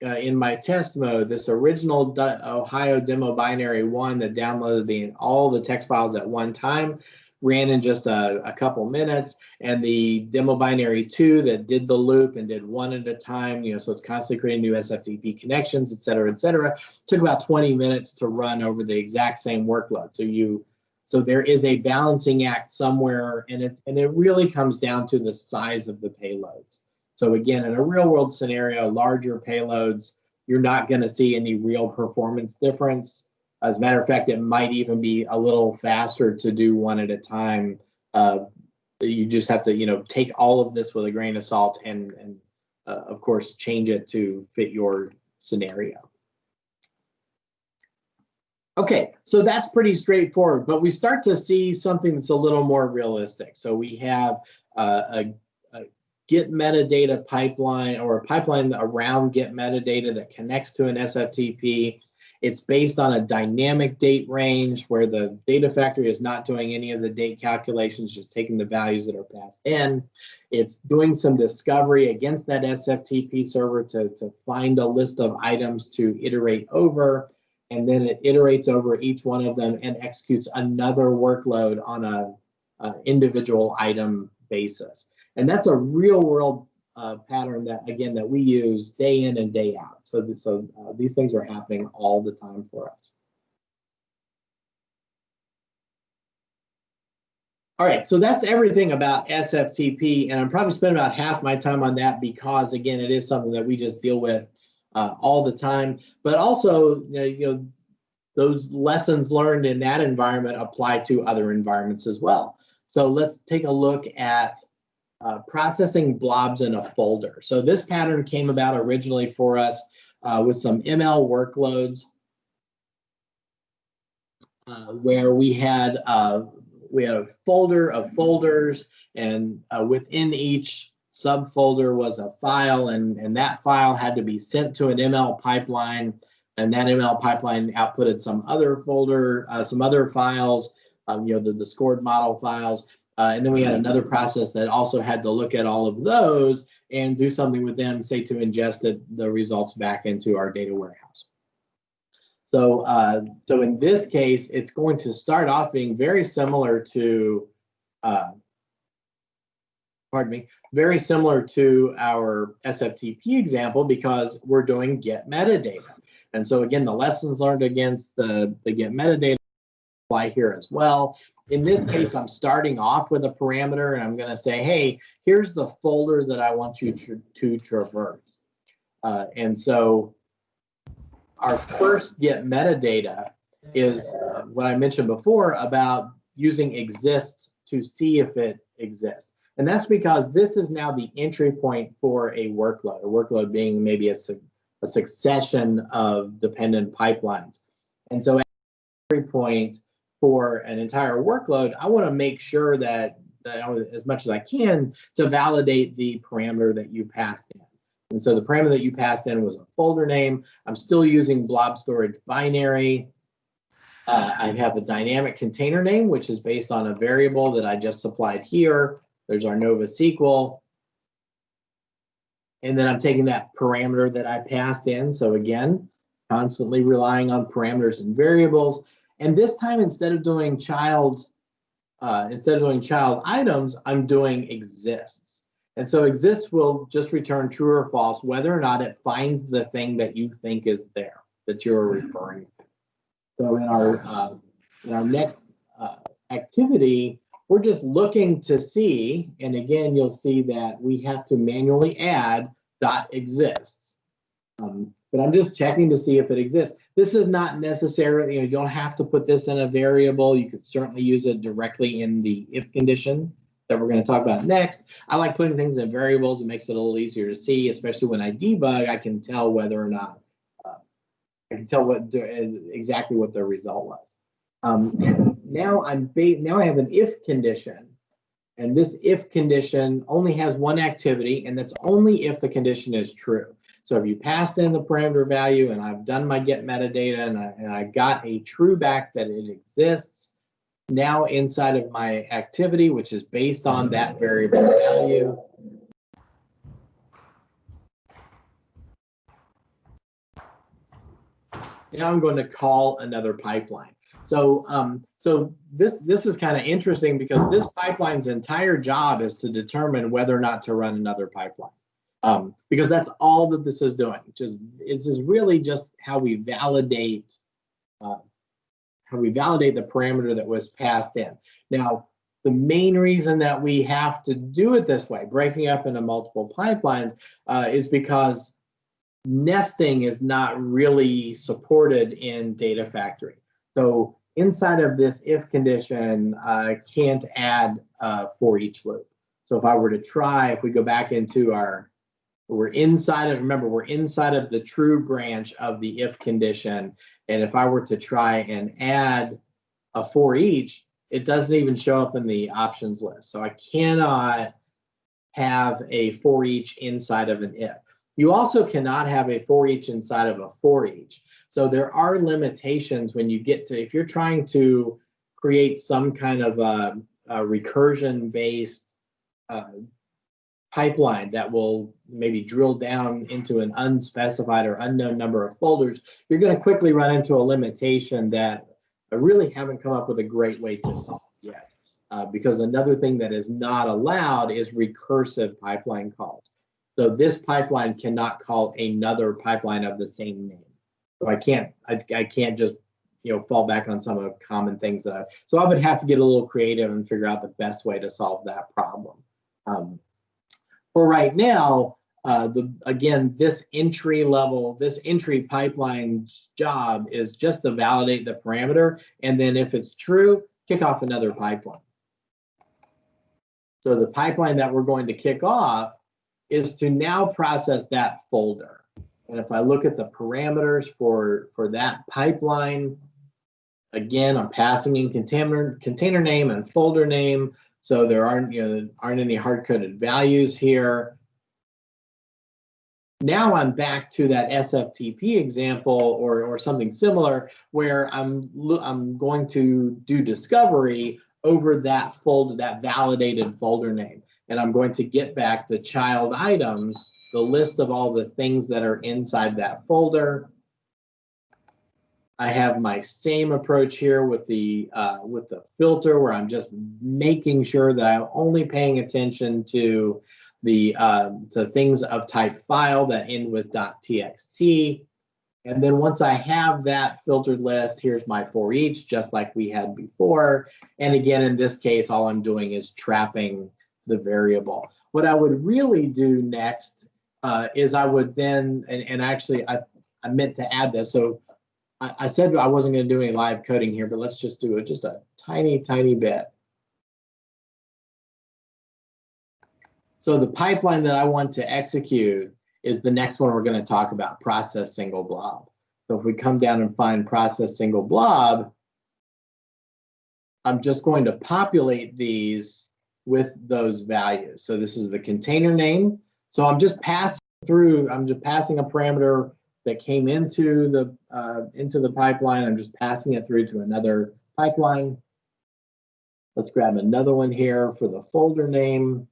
Speaker 1: in my test mode, this original Ohio demo binary 1 that downloaded all the text files at one time ran in just a couple minutes, and the demo binary 2 that did the loop and did one at a time, so it's constantly creating new SFTP connections, et cetera, took about 20 minutes to run over the exact same workload. So there is a balancing act somewhere, and it really comes down to the size of the payloads. So again, in a real world scenario, larger payloads, you're not going to see any real performance difference. As a matter of fact, it might even be a little faster to do one at a time. You just have to, take all of this with a grain of salt and of course, change it to fit your scenario. Okay, so that's pretty straightforward, but we start to see something that's a little more realistic. So we have a get metadata pipeline, or a pipeline around get metadata that connects to an SFTP. It's based on a dynamic date range where the data factory is not doing any of the date calculations, just taking the values that are passed in. It's doing some discovery against that SFTP server to find a list of items to iterate over, and then it iterates over each one of them and executes another workload on a individual item basis. And that's a real world pattern that we use day in and day out. So these things are happening all the time for us. All right, so that's everything about SFTP, and I'm probably spending about half my time on that because, again, it is something that we just deal with all the time. But also, those lessons learned in that environment apply to other environments as well. So let's take a look at processing blobs in a folder. So this pattern came about originally for us with some ML workloads where we had a folder of folders, and within each subfolder was a file, and that file had to be sent to an ML pipeline, and that ML pipeline outputted some other folder, some other files, the scored model files. And then we had another process that also had to look at all of those and do something with them, say to ingest the results back into our data warehouse. So, so in this case, it's going to start off being very similar to, very similar to our SFTP example because we're doing get metadata. And so again, the lessons learned against the get metadata apply here as well. In this case, I'm starting off with a parameter, and I'm going to say, hey, here's the folder that I want you to traverse. And so our first get metadata is what I mentioned before about using exists to see if it exists. And that's because this is now the entry point for a workload being maybe a succession of dependent pipelines. And so at the entry point for an entire workload, I want to make sure that as much as I can to validate the parameter that you passed in. And so the parameter that you passed in was a folder name. I'm still using blob storage binary. I have a dynamic container name, which is based on a variable that I just supplied here. There's our NovaSQL. And then I'm taking that parameter that I passed in. So again, constantly relying on parameters and variables. And this time, instead of doing child items, I'm doing exists. And so exists will just return true or false, whether or not it finds the thing that you think is there, that you're referring to. So in our next activity, we're just looking to see, and again, you'll see that we have to manually add .exists. But I'm just checking to see if it exists. This is not necessarily, you don't have to put this in a variable. You could certainly use it directly in the if condition that we're going to talk about next. I like putting things in variables. It makes it a little easier to see, especially when I debug. I can tell whether or not, I can tell exactly what the result was. And now I have an if condition, and this if condition only has one activity, and that's only if the condition is true. So if you passed in the parameter value and I've done my get metadata and I got a true back that it exists, now inside of my activity, which is based on that variable value, now I'm going to call another pipeline. So this is kind of interesting because this pipeline's entire job is to determine whether or not to run another pipeline. Because that's all that this is doing. It's just really just how we validate the parameter that was passed in. Now, the main reason that we have to do it this way, breaking up into multiple pipelines, is because nesting is not really supported in Data Factory. So inside of this if condition, can't add for each loop. So if I were to try, if we go back into we're inside of, remember, we're inside of the true branch of the if condition. And if I were to try and add a for each, it doesn't even show up in the options list. So I cannot have a for each inside of an if. You also cannot have a for each inside of a for each. So there are limitations when you get to, if you're trying to create some kind of a recursion-based pipeline that will maybe drill down into an unspecified or unknown number of folders, you're going to quickly run into a limitation that I really haven't come up with a great way to solve yet. Because another thing that is not allowed is recursive pipeline calls. So this pipeline cannot call another pipeline of the same name. So I can't just fall back on some of the common things so I would have to get a little creative and figure out the best way to solve that problem. For right now, again, this entry pipeline's job is just to validate the parameter, and then if it's true, kick off another pipeline. So the pipeline that we're going to kick off is to now process that folder. And if I look at the parameters for that pipeline, again, I'm passing in container name and folder name. So there aren't any hard-coded values here. Now I'm back to that Sftp example or something similar where I'm going to do discovery over that folder, that validated folder name. And I'm going to get back the child items, the list of all the things that are inside that folder. I have my same approach here with the filter, where I'm just making sure that I'm only paying attention to the to things of type file that end with .txt. And then once I have that filtered list, here's my for each, just like we had before. And again, in this case, all I'm doing is trapping the variable. What I would really do next is I would then, and actually I meant to add this. So I said I wasn't going to do any live coding here, but let's just do it just a tiny, tiny bit. So the pipeline that I want to execute is the next one we're going to talk about, process single blob. So if we come down and find process single blob, I'm just going to populate these with those values. So this is the container name. So I'm just passing a parameter that came into the pipeline. I'm just passing it through to another pipeline. Let's grab another one here for the folder name.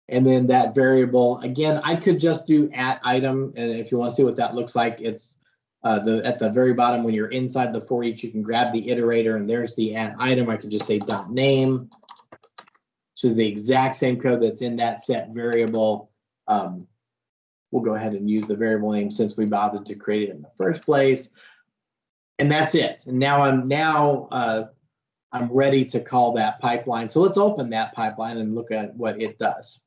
Speaker 1: And then that variable, again, I could just do @item, and if you want to see what that looks like, it's at the very bottom when you're inside the for each, you can grab the iterator, and there's the @item. I could just say .name, which is the exact same code that's in that set variable. We'll go ahead and use the variable name since we bothered to create it in the first place. And that's it. And now I'm ready to call that pipeline. So let's open that pipeline and look at what it does.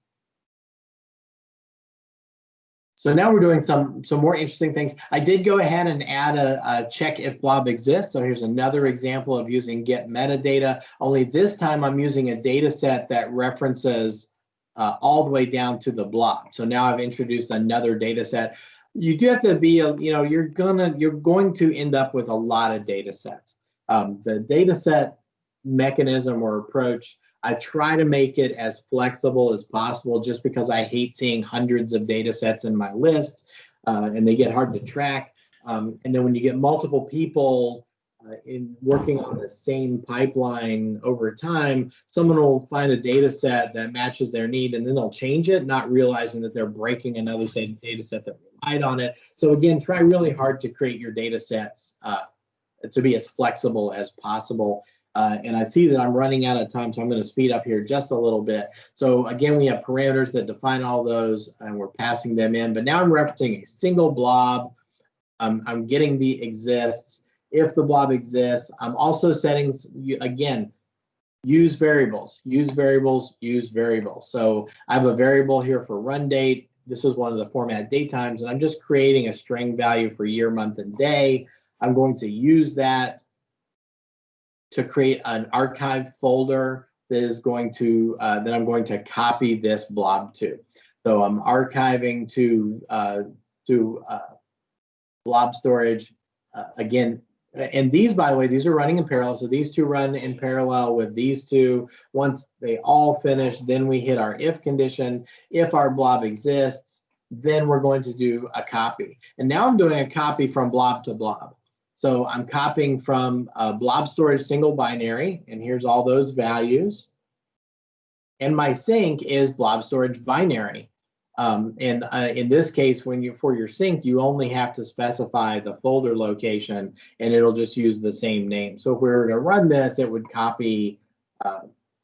Speaker 1: So now we're doing some more interesting things. I did go ahead and add a check if blob exists. So here's another example of using get metadata, only this time I'm using a data set that references all the way down to the blob. So now I've introduced another data set. You do have to be, you're going to end up with a lot of data sets. The data set mechanism or approach, I try to make it as flexible as possible just because I hate seeing hundreds of data sets in my list and they get hard to track. And then when you get multiple people in working on the same pipeline over time, someone will find a data set that matches their need and then they'll change it, not realizing that they're breaking another data set that relied on it. So again, try really hard to create your data sets to be as flexible as possible. And I see that I'm running out of time, so I'm going to speed up here just a little bit. So again, we have parameters that define all those, and we're passing them in. But now I'm referencing a single blob. I'm getting the exists. If the blob exists, I'm also setting, again, use variables, use variables, use variables. So I have a variable here for run date. This is one of the format date times, and I'm just creating a string value for year, month, and day. I'm going to use that to create an archive folder that is going to that I'm going to copy this blob to. So I'm archiving to blob storage again. And these, by the way, these are running in parallel. So these two run in parallel with these two. Once they all finish, then we hit our if condition. If our blob exists, then we're going to do a copy. And now I'm doing a copy from blob to blob. So I'm copying from blob storage single binary, and here's all those values. And my sink is blob storage binary. In this case, for your sink, you only have to specify the folder location, and it'll just use the same name. So if we were to run this, it would copy.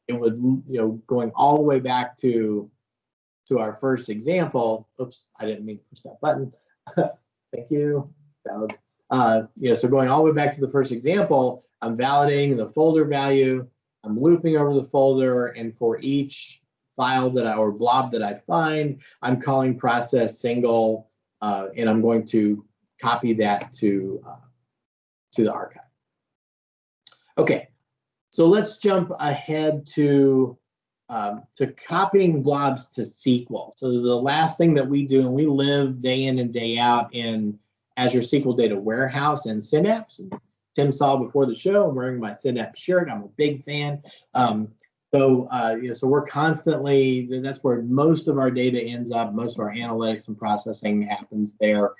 Speaker 1: It would, going all the way back to our first example. Oops, I didn't mean to push that button. Thank you. So going all the way back to the first example, I'm validating the folder value. I'm looping over the folder, and for each file or blob that I find, I'm calling process single, and I'm going to copy that to the archive. Okay, so let's jump ahead to copying blobs to SQL. So the last thing that we do, and we live day in and day out in Azure SQL Data Warehouse and Synapse. Tim saw before the show, I'm wearing my Synapse shirt. I'm a big fan. So we're constantly, that's where most of our data ends up. Most of our analytics and processing happens there.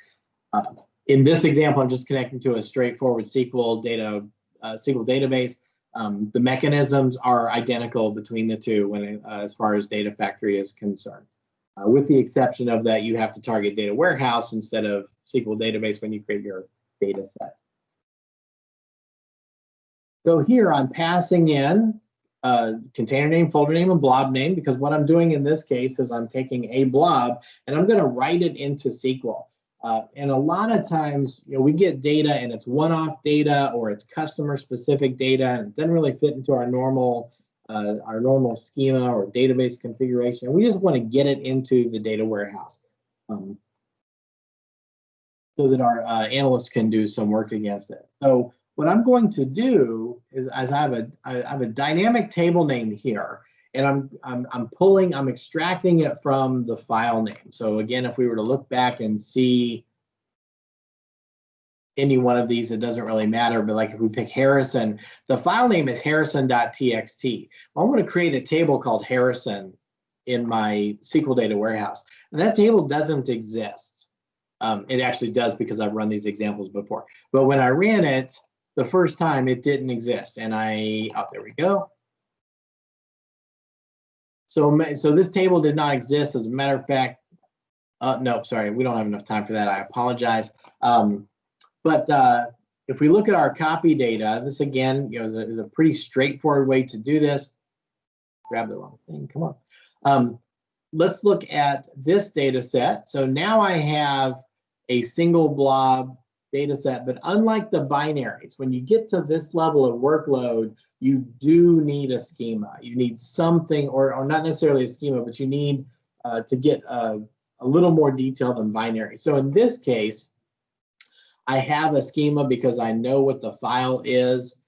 Speaker 1: In this example, I'm just connecting to a straightforward SQL database. The mechanisms are identical between the two as far as Data Factory is concerned. With the exception of that, you have to target Data Warehouse instead of SQL database when you create your data set. So here I'm passing in container name, folder name, and blob name, because what I'm doing in this case is I'm taking a blob and I'm going to write it into SQL. And a lot of times, we get data and it's one-off data or it's customer-specific data, and it doesn't really fit into our normal schema or database configuration. We just want to get it into the data warehouse so that our analysts can do some work against it. So what I'm going to do is, I have a dynamic table name here, and I'm extracting it from the file name. So again, if we were to look back and see any one of these, it doesn't really matter, but like if we pick Harrison, the file name is harrison.txt. Well, I'm going to create a table called Harrison in my SQL Data Warehouse, and that table doesn't exist. It actually does because I've run these examples before, but when I ran it the first time, it didn't exist, and there we go. So this table did not exist. As a matter of fact, no, sorry, we don't have enough time for that. I apologize. But if we look at our copy data, this again, is a pretty straightforward way to do this. Grab the wrong thing. Come on. Let's look at this data set. So now I have a single blob data set. But unlike the binaries, when you get to this level of workload, you do need a schema. You need something, or not necessarily a schema, but you need to get a little more detail than binary. So in this case, I have a schema because I know what the file is.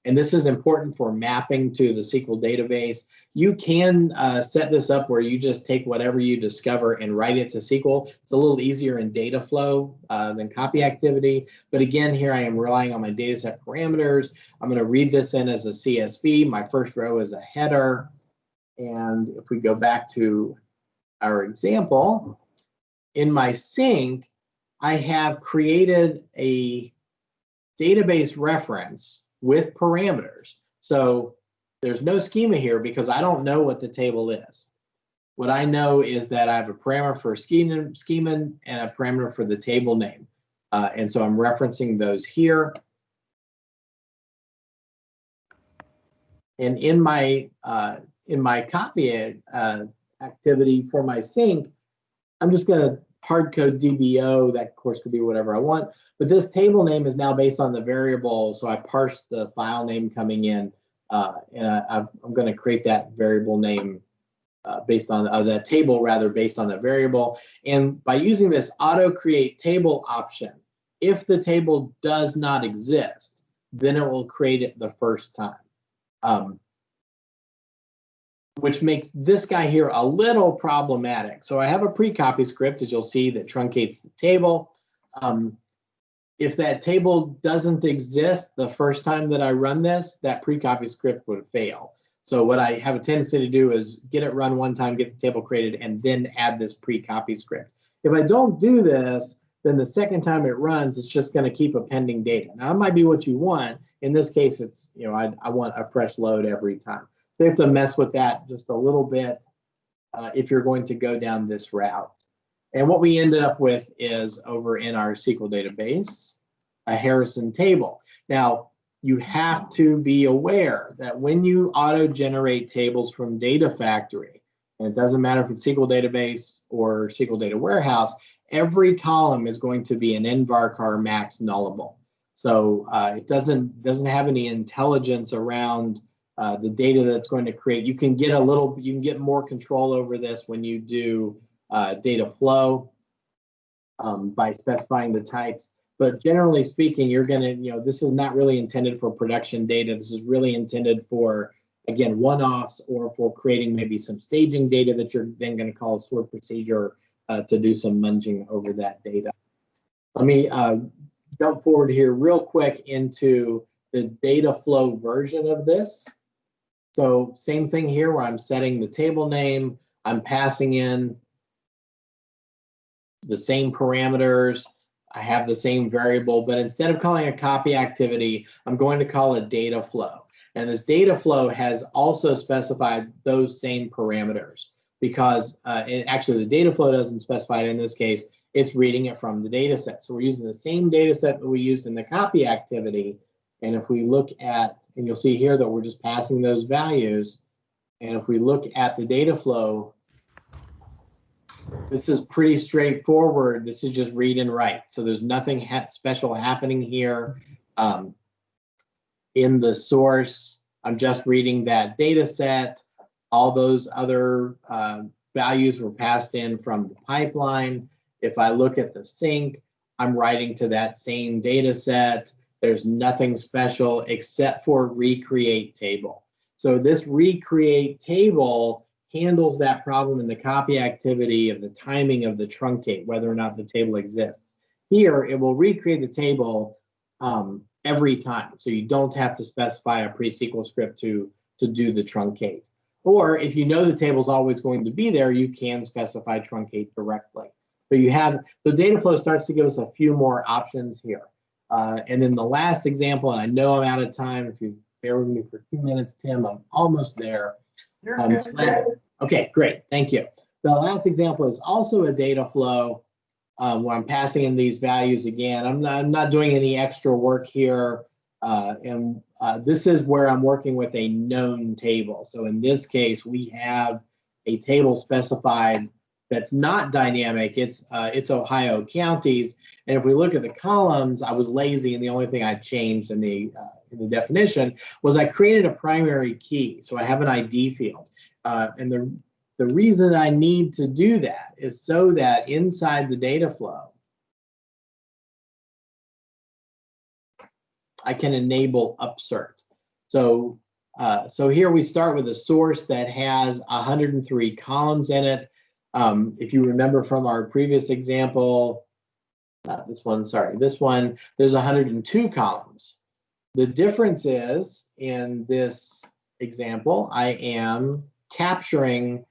Speaker 1: And this is important for mapping to the SQL database. You can set this up where you just take whatever you discover and write it to SQL. It's a little easier in data flow than copy activity. But again, here I am relying on my dataset parameters. I'm going to read this in as a CSV. My first row is a header. And if we go back to our example, in my sink, I have created a database reference with parameters. So there's no schema here because I don't know what the table is. What I know is that I have a parameter for schema and a parameter for the table name. And so I'm referencing those here. And in my copy activity for my sink, I'm just going to hardcode DBO. That of course could be whatever I want, but this table name is now based on the variable. So I parsed the file name coming in, and I'm going to create that variable name based on that table rather based on the variable. And by using this auto create table option, if the table does not exist, then it will create it the first time. Which makes this guy here a little problematic. So I have a pre-copy script, as you'll see, that truncates the table. If that table doesn't exist the first time that I run this, that pre-copy script would fail. So what I have a tendency to do is get it run one time, get the table created, and then add this pre-copy script. If I don't do this, then the second time it runs, it's just going to keep appending data. Now, it might be what you want. In this case, it's, you know, I want a fresh load every time. So you have to mess with that just a little bit if you're going to go down this route. And what we ended up with is over in our SQL database, a Harrison table. Now, you have to be aware that when you auto-generate tables from Data Factory, and it doesn't matter if it's SQL database or SQL Data Warehouse, every column is going to be an nvarchar max nullable. So it doesn't have any intelligence around the data that's going to create. You can get more control over this when you do data flow by specifying the types. But generally speaking, you're going to, this is not really intended for production data. This is really intended for, again, one-offs or for creating maybe some staging data that you're then going to call a sort procedure to do some munging over that data. Let me jump forward here real quick into the data flow version of this. So same thing here where I'm setting the table name, I'm passing in the same parameters, I have the same variable, but instead of calling a copy activity, I'm going to call it data flow. And this data flow has also specified those same parameters because actually the data flow doesn't specify it in this case, it's reading it from the data set. So we're using the same data set that we used in the copy activity. And if we look at, and you'll see here that we're just passing those values. And if we look at the data flow, this is pretty straightforward. This is just read and write. So there's nothing special happening here. In the source, I'm just reading that data set. All those other values were passed in from the pipeline. If I look at the sink, I'm writing to that same data set. There's nothing special except for recreate table. So this recreate table handles that problem in the copy activity of the timing of the truncate, whether or not the table exists. Here, it will recreate the table every time. So you don't have to specify a pre-SQL script to do the truncate. Or if you know the table is always going to be there, you can specify truncate directly. So data flow starts to give us a few more options here. And then the last example, and I know I'm out of time. If you bear with me for 2 minutes, Tim, I'm almost there.
Speaker 2: You're good.
Speaker 1: Okay, great. Thank you. The last example is also a data flow where I'm passing in these values again. I'm not doing any extra work here. And this is where I'm working with a known table. So in this case, we have a table specified that's not dynamic, it's Ohio counties. And if we look at the columns, I was lazy, and the only thing I changed in the definition was I created a primary key. So I have an ID field. And the reason I need to do that is so that inside the data flow, I can enable upsert. So here we start with a source that has 103 columns in it. If you remember from our previous example, this one, there's 102 columns. The difference is, in this example, I am capturing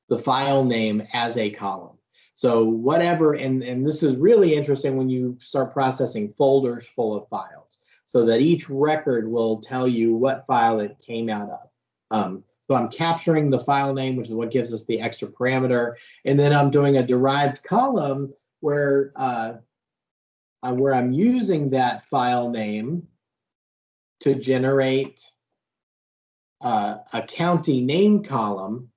Speaker 1: the file name as a column. So whatever, and this is really interesting when you start processing folders full of files, so that each record will tell you what file it came out of. So I'm capturing the file name, which is what gives us the extra parameter, and then I'm doing a derived column where I'm using that file name to generate a county name column.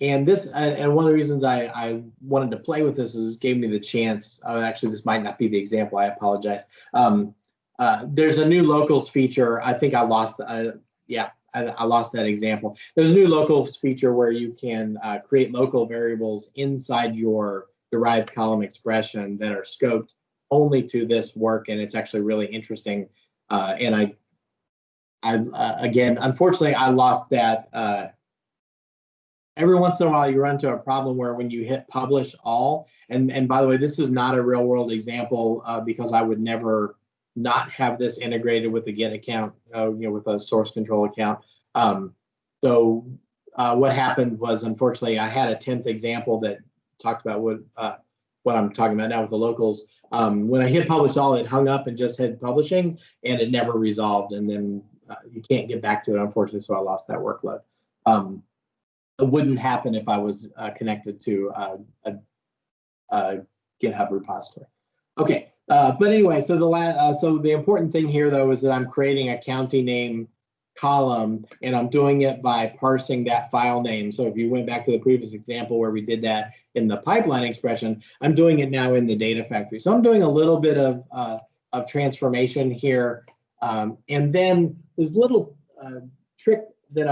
Speaker 1: And this, and one of the reasons I wanted to play with this is it gave me the chance. Actually, this might not be the example. I apologize. There's a new locals feature. I think I lost. I lost that example. There's a new locals feature where you can create local variables inside your derived column expression that are scoped only to this work, and it's actually really interesting. And again, unfortunately, I lost that. Every once in a while, you run into a problem where when you hit publish all, and by the way, this is not a real world example because I would never not have this integrated with the Git account, with a source control account. So what happened was, unfortunately, I had a 10th example that talked about what I'm talking about now with the locals. When I hit publish all, it hung up and just hit publishing, and it never resolved. And then you can't get back to it, unfortunately, so I lost that workload. It wouldn't happen if I was connected to a GitHub repository. Okay, but anyway, so the important thing here though is that I'm creating a county name column, and I'm doing it by parsing that file name. So if you went back to the previous example where we did that in the pipeline expression, I'm doing it now in the data factory. So I'm doing a little bit of transformation here, and then this little trick that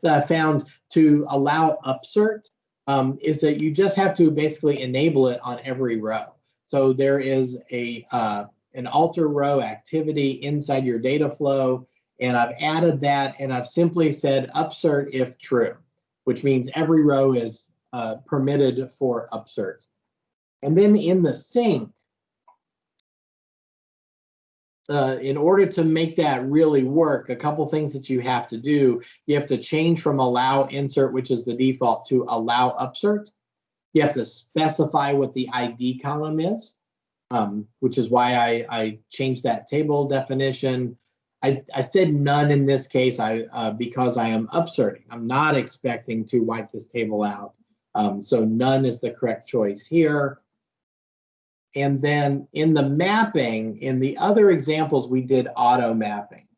Speaker 1: I've found to allow upsert is that you just have to basically enable it on every row. So there is an alter row activity inside your data flow, and I've added that, and I've simply said upsert if true, which means every row is permitted for upsert. And then in the sync, in order to make that really work, a couple things that you have to do. You have to change from allow insert, which is the default, to allow upsert. You have to specify what the ID column is, which is why I changed that table definition. I said none in this case because I am upserting. I'm not expecting to wipe this table out. So none is the correct choice here. And then in the mapping, in the other examples, we did auto mapping.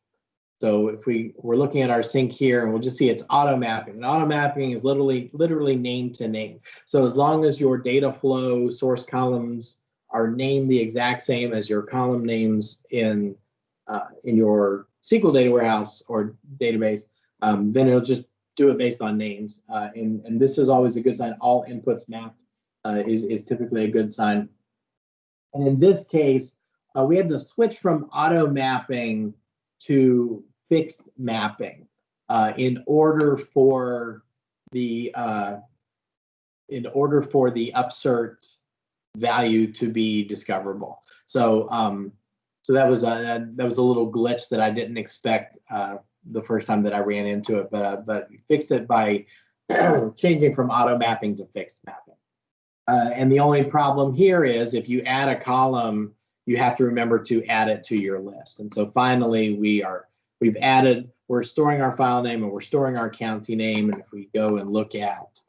Speaker 1: So if we're looking at our sync here, and we'll just see it's auto mapping. And auto mapping is literally name to name. So as long as your data flow source columns are named the exact same as your column names in your SQL data warehouse or database, then it'll just do it based on names. And this is always a good sign. All inputs mapped is typically a good sign. And in this case, we had to switch from auto mapping to fixed mapping in order for the upsert value to be discoverable. So so that was a little glitch that I didn't expect the first time that I ran into it, but we fixed it by changing from auto mapping to fixed mapping. And the only problem here is if you add a column, you have to remember to add it to your list. And so finally, we're storing our file name and we're storing our county name. And if we go and look at,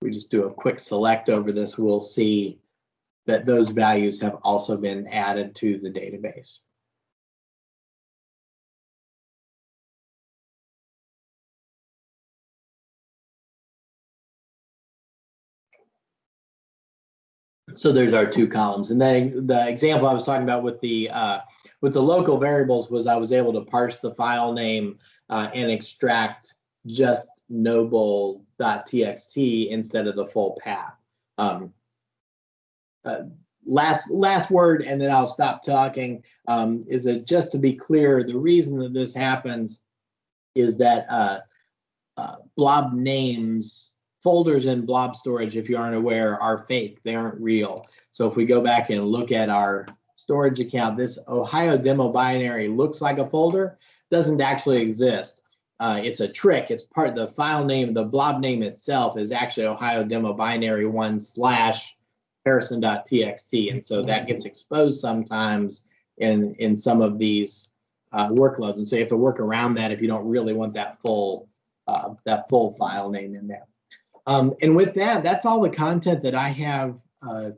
Speaker 1: we just do a quick select over this, we'll see that those values have also been added to the database. So there's our two columns. And then the example I was talking about with the local variables was I was able to parse the file name and extract just noble.txt instead of the full path. Last word, and then I'll stop talking, is that just to be clear, the reason that this happens is that blob names, folders in blob storage, if you aren't aware, are fake. They aren't real. So if we go back and look at our storage account, this Ohio demo binary looks like a folder, doesn't actually exist. It's a trick. It's part of the file name. The blob name itself is actually Ohio demo binary 1/Harrison.txt. And so that gets exposed sometimes in some of these workloads. And so you have to work around that if you don't really want that full file name in there. And with that, that's all the content that I have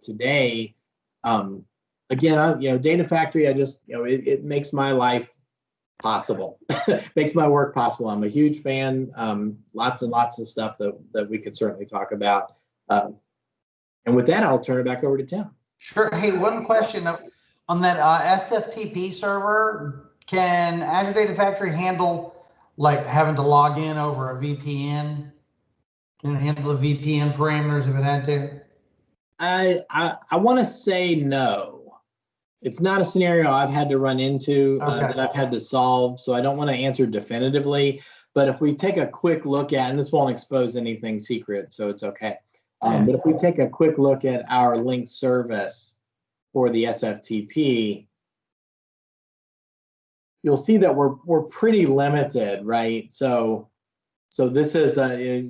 Speaker 1: today. Again, Data Factory, it makes my life possible, makes my work possible. I'm a huge fan. Lots and lots of stuff that we could certainly talk about. And with that, I'll turn it back over to Tim.
Speaker 2: Sure. Hey, one question on that Sftp server. Can Azure Data Factory handle like having to log in over a VPN? Can it handle the VPN parameters if it had to?
Speaker 1: I want to say no. It's not a scenario I've had to run into that I've had to solve, so I don't want to answer definitively. But if we take a quick look at, and this won't expose anything secret, so it's okay. But if we take a quick look at our link service for the SFTP, you'll see that we're pretty limited, right? So this is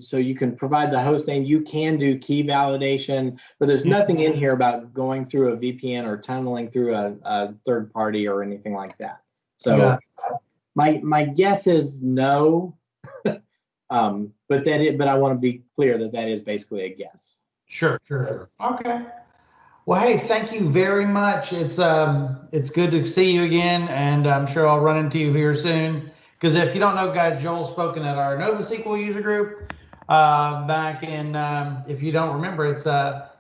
Speaker 1: so you can provide the host name. You can do key validation, but there's nothing in here about going through a VPN or tunneling through a third party or anything like that. So my guess is no. But I want to be clear that is basically a guess.
Speaker 2: Sure. Okay. Well, hey, thank you very much. It's good to see you again, and I'm sure I'll run into you here soon. Because if you don't know, guys, Joel's spoken at our NovaSQL user group back in. If you don't remember, it's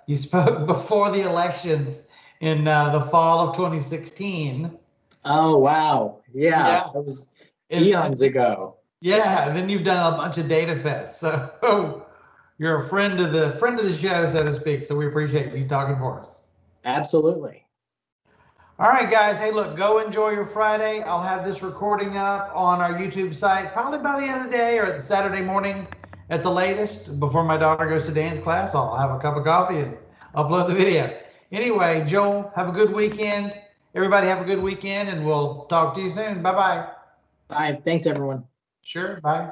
Speaker 2: you spoke before the elections in the fall of 2016.
Speaker 1: Oh wow! Yeah. That was eons ago.
Speaker 2: Yeah, and then you've done a bunch of data fests, so you're a friend of the show, so to speak. So we appreciate you talking for us.
Speaker 1: Absolutely.
Speaker 2: All right, guys. Hey, look, go enjoy your Friday. I'll have this recording up on our YouTube site probably by the end of the day or at Saturday morning at the latest. Before my daughter goes to dance class, I'll have a cup of coffee and upload the video. Anyway, Joel, have a good weekend. Everybody have a good weekend, and we'll talk to you soon. Bye-bye.
Speaker 1: Bye. Thanks, everyone.
Speaker 2: Sure. Bye.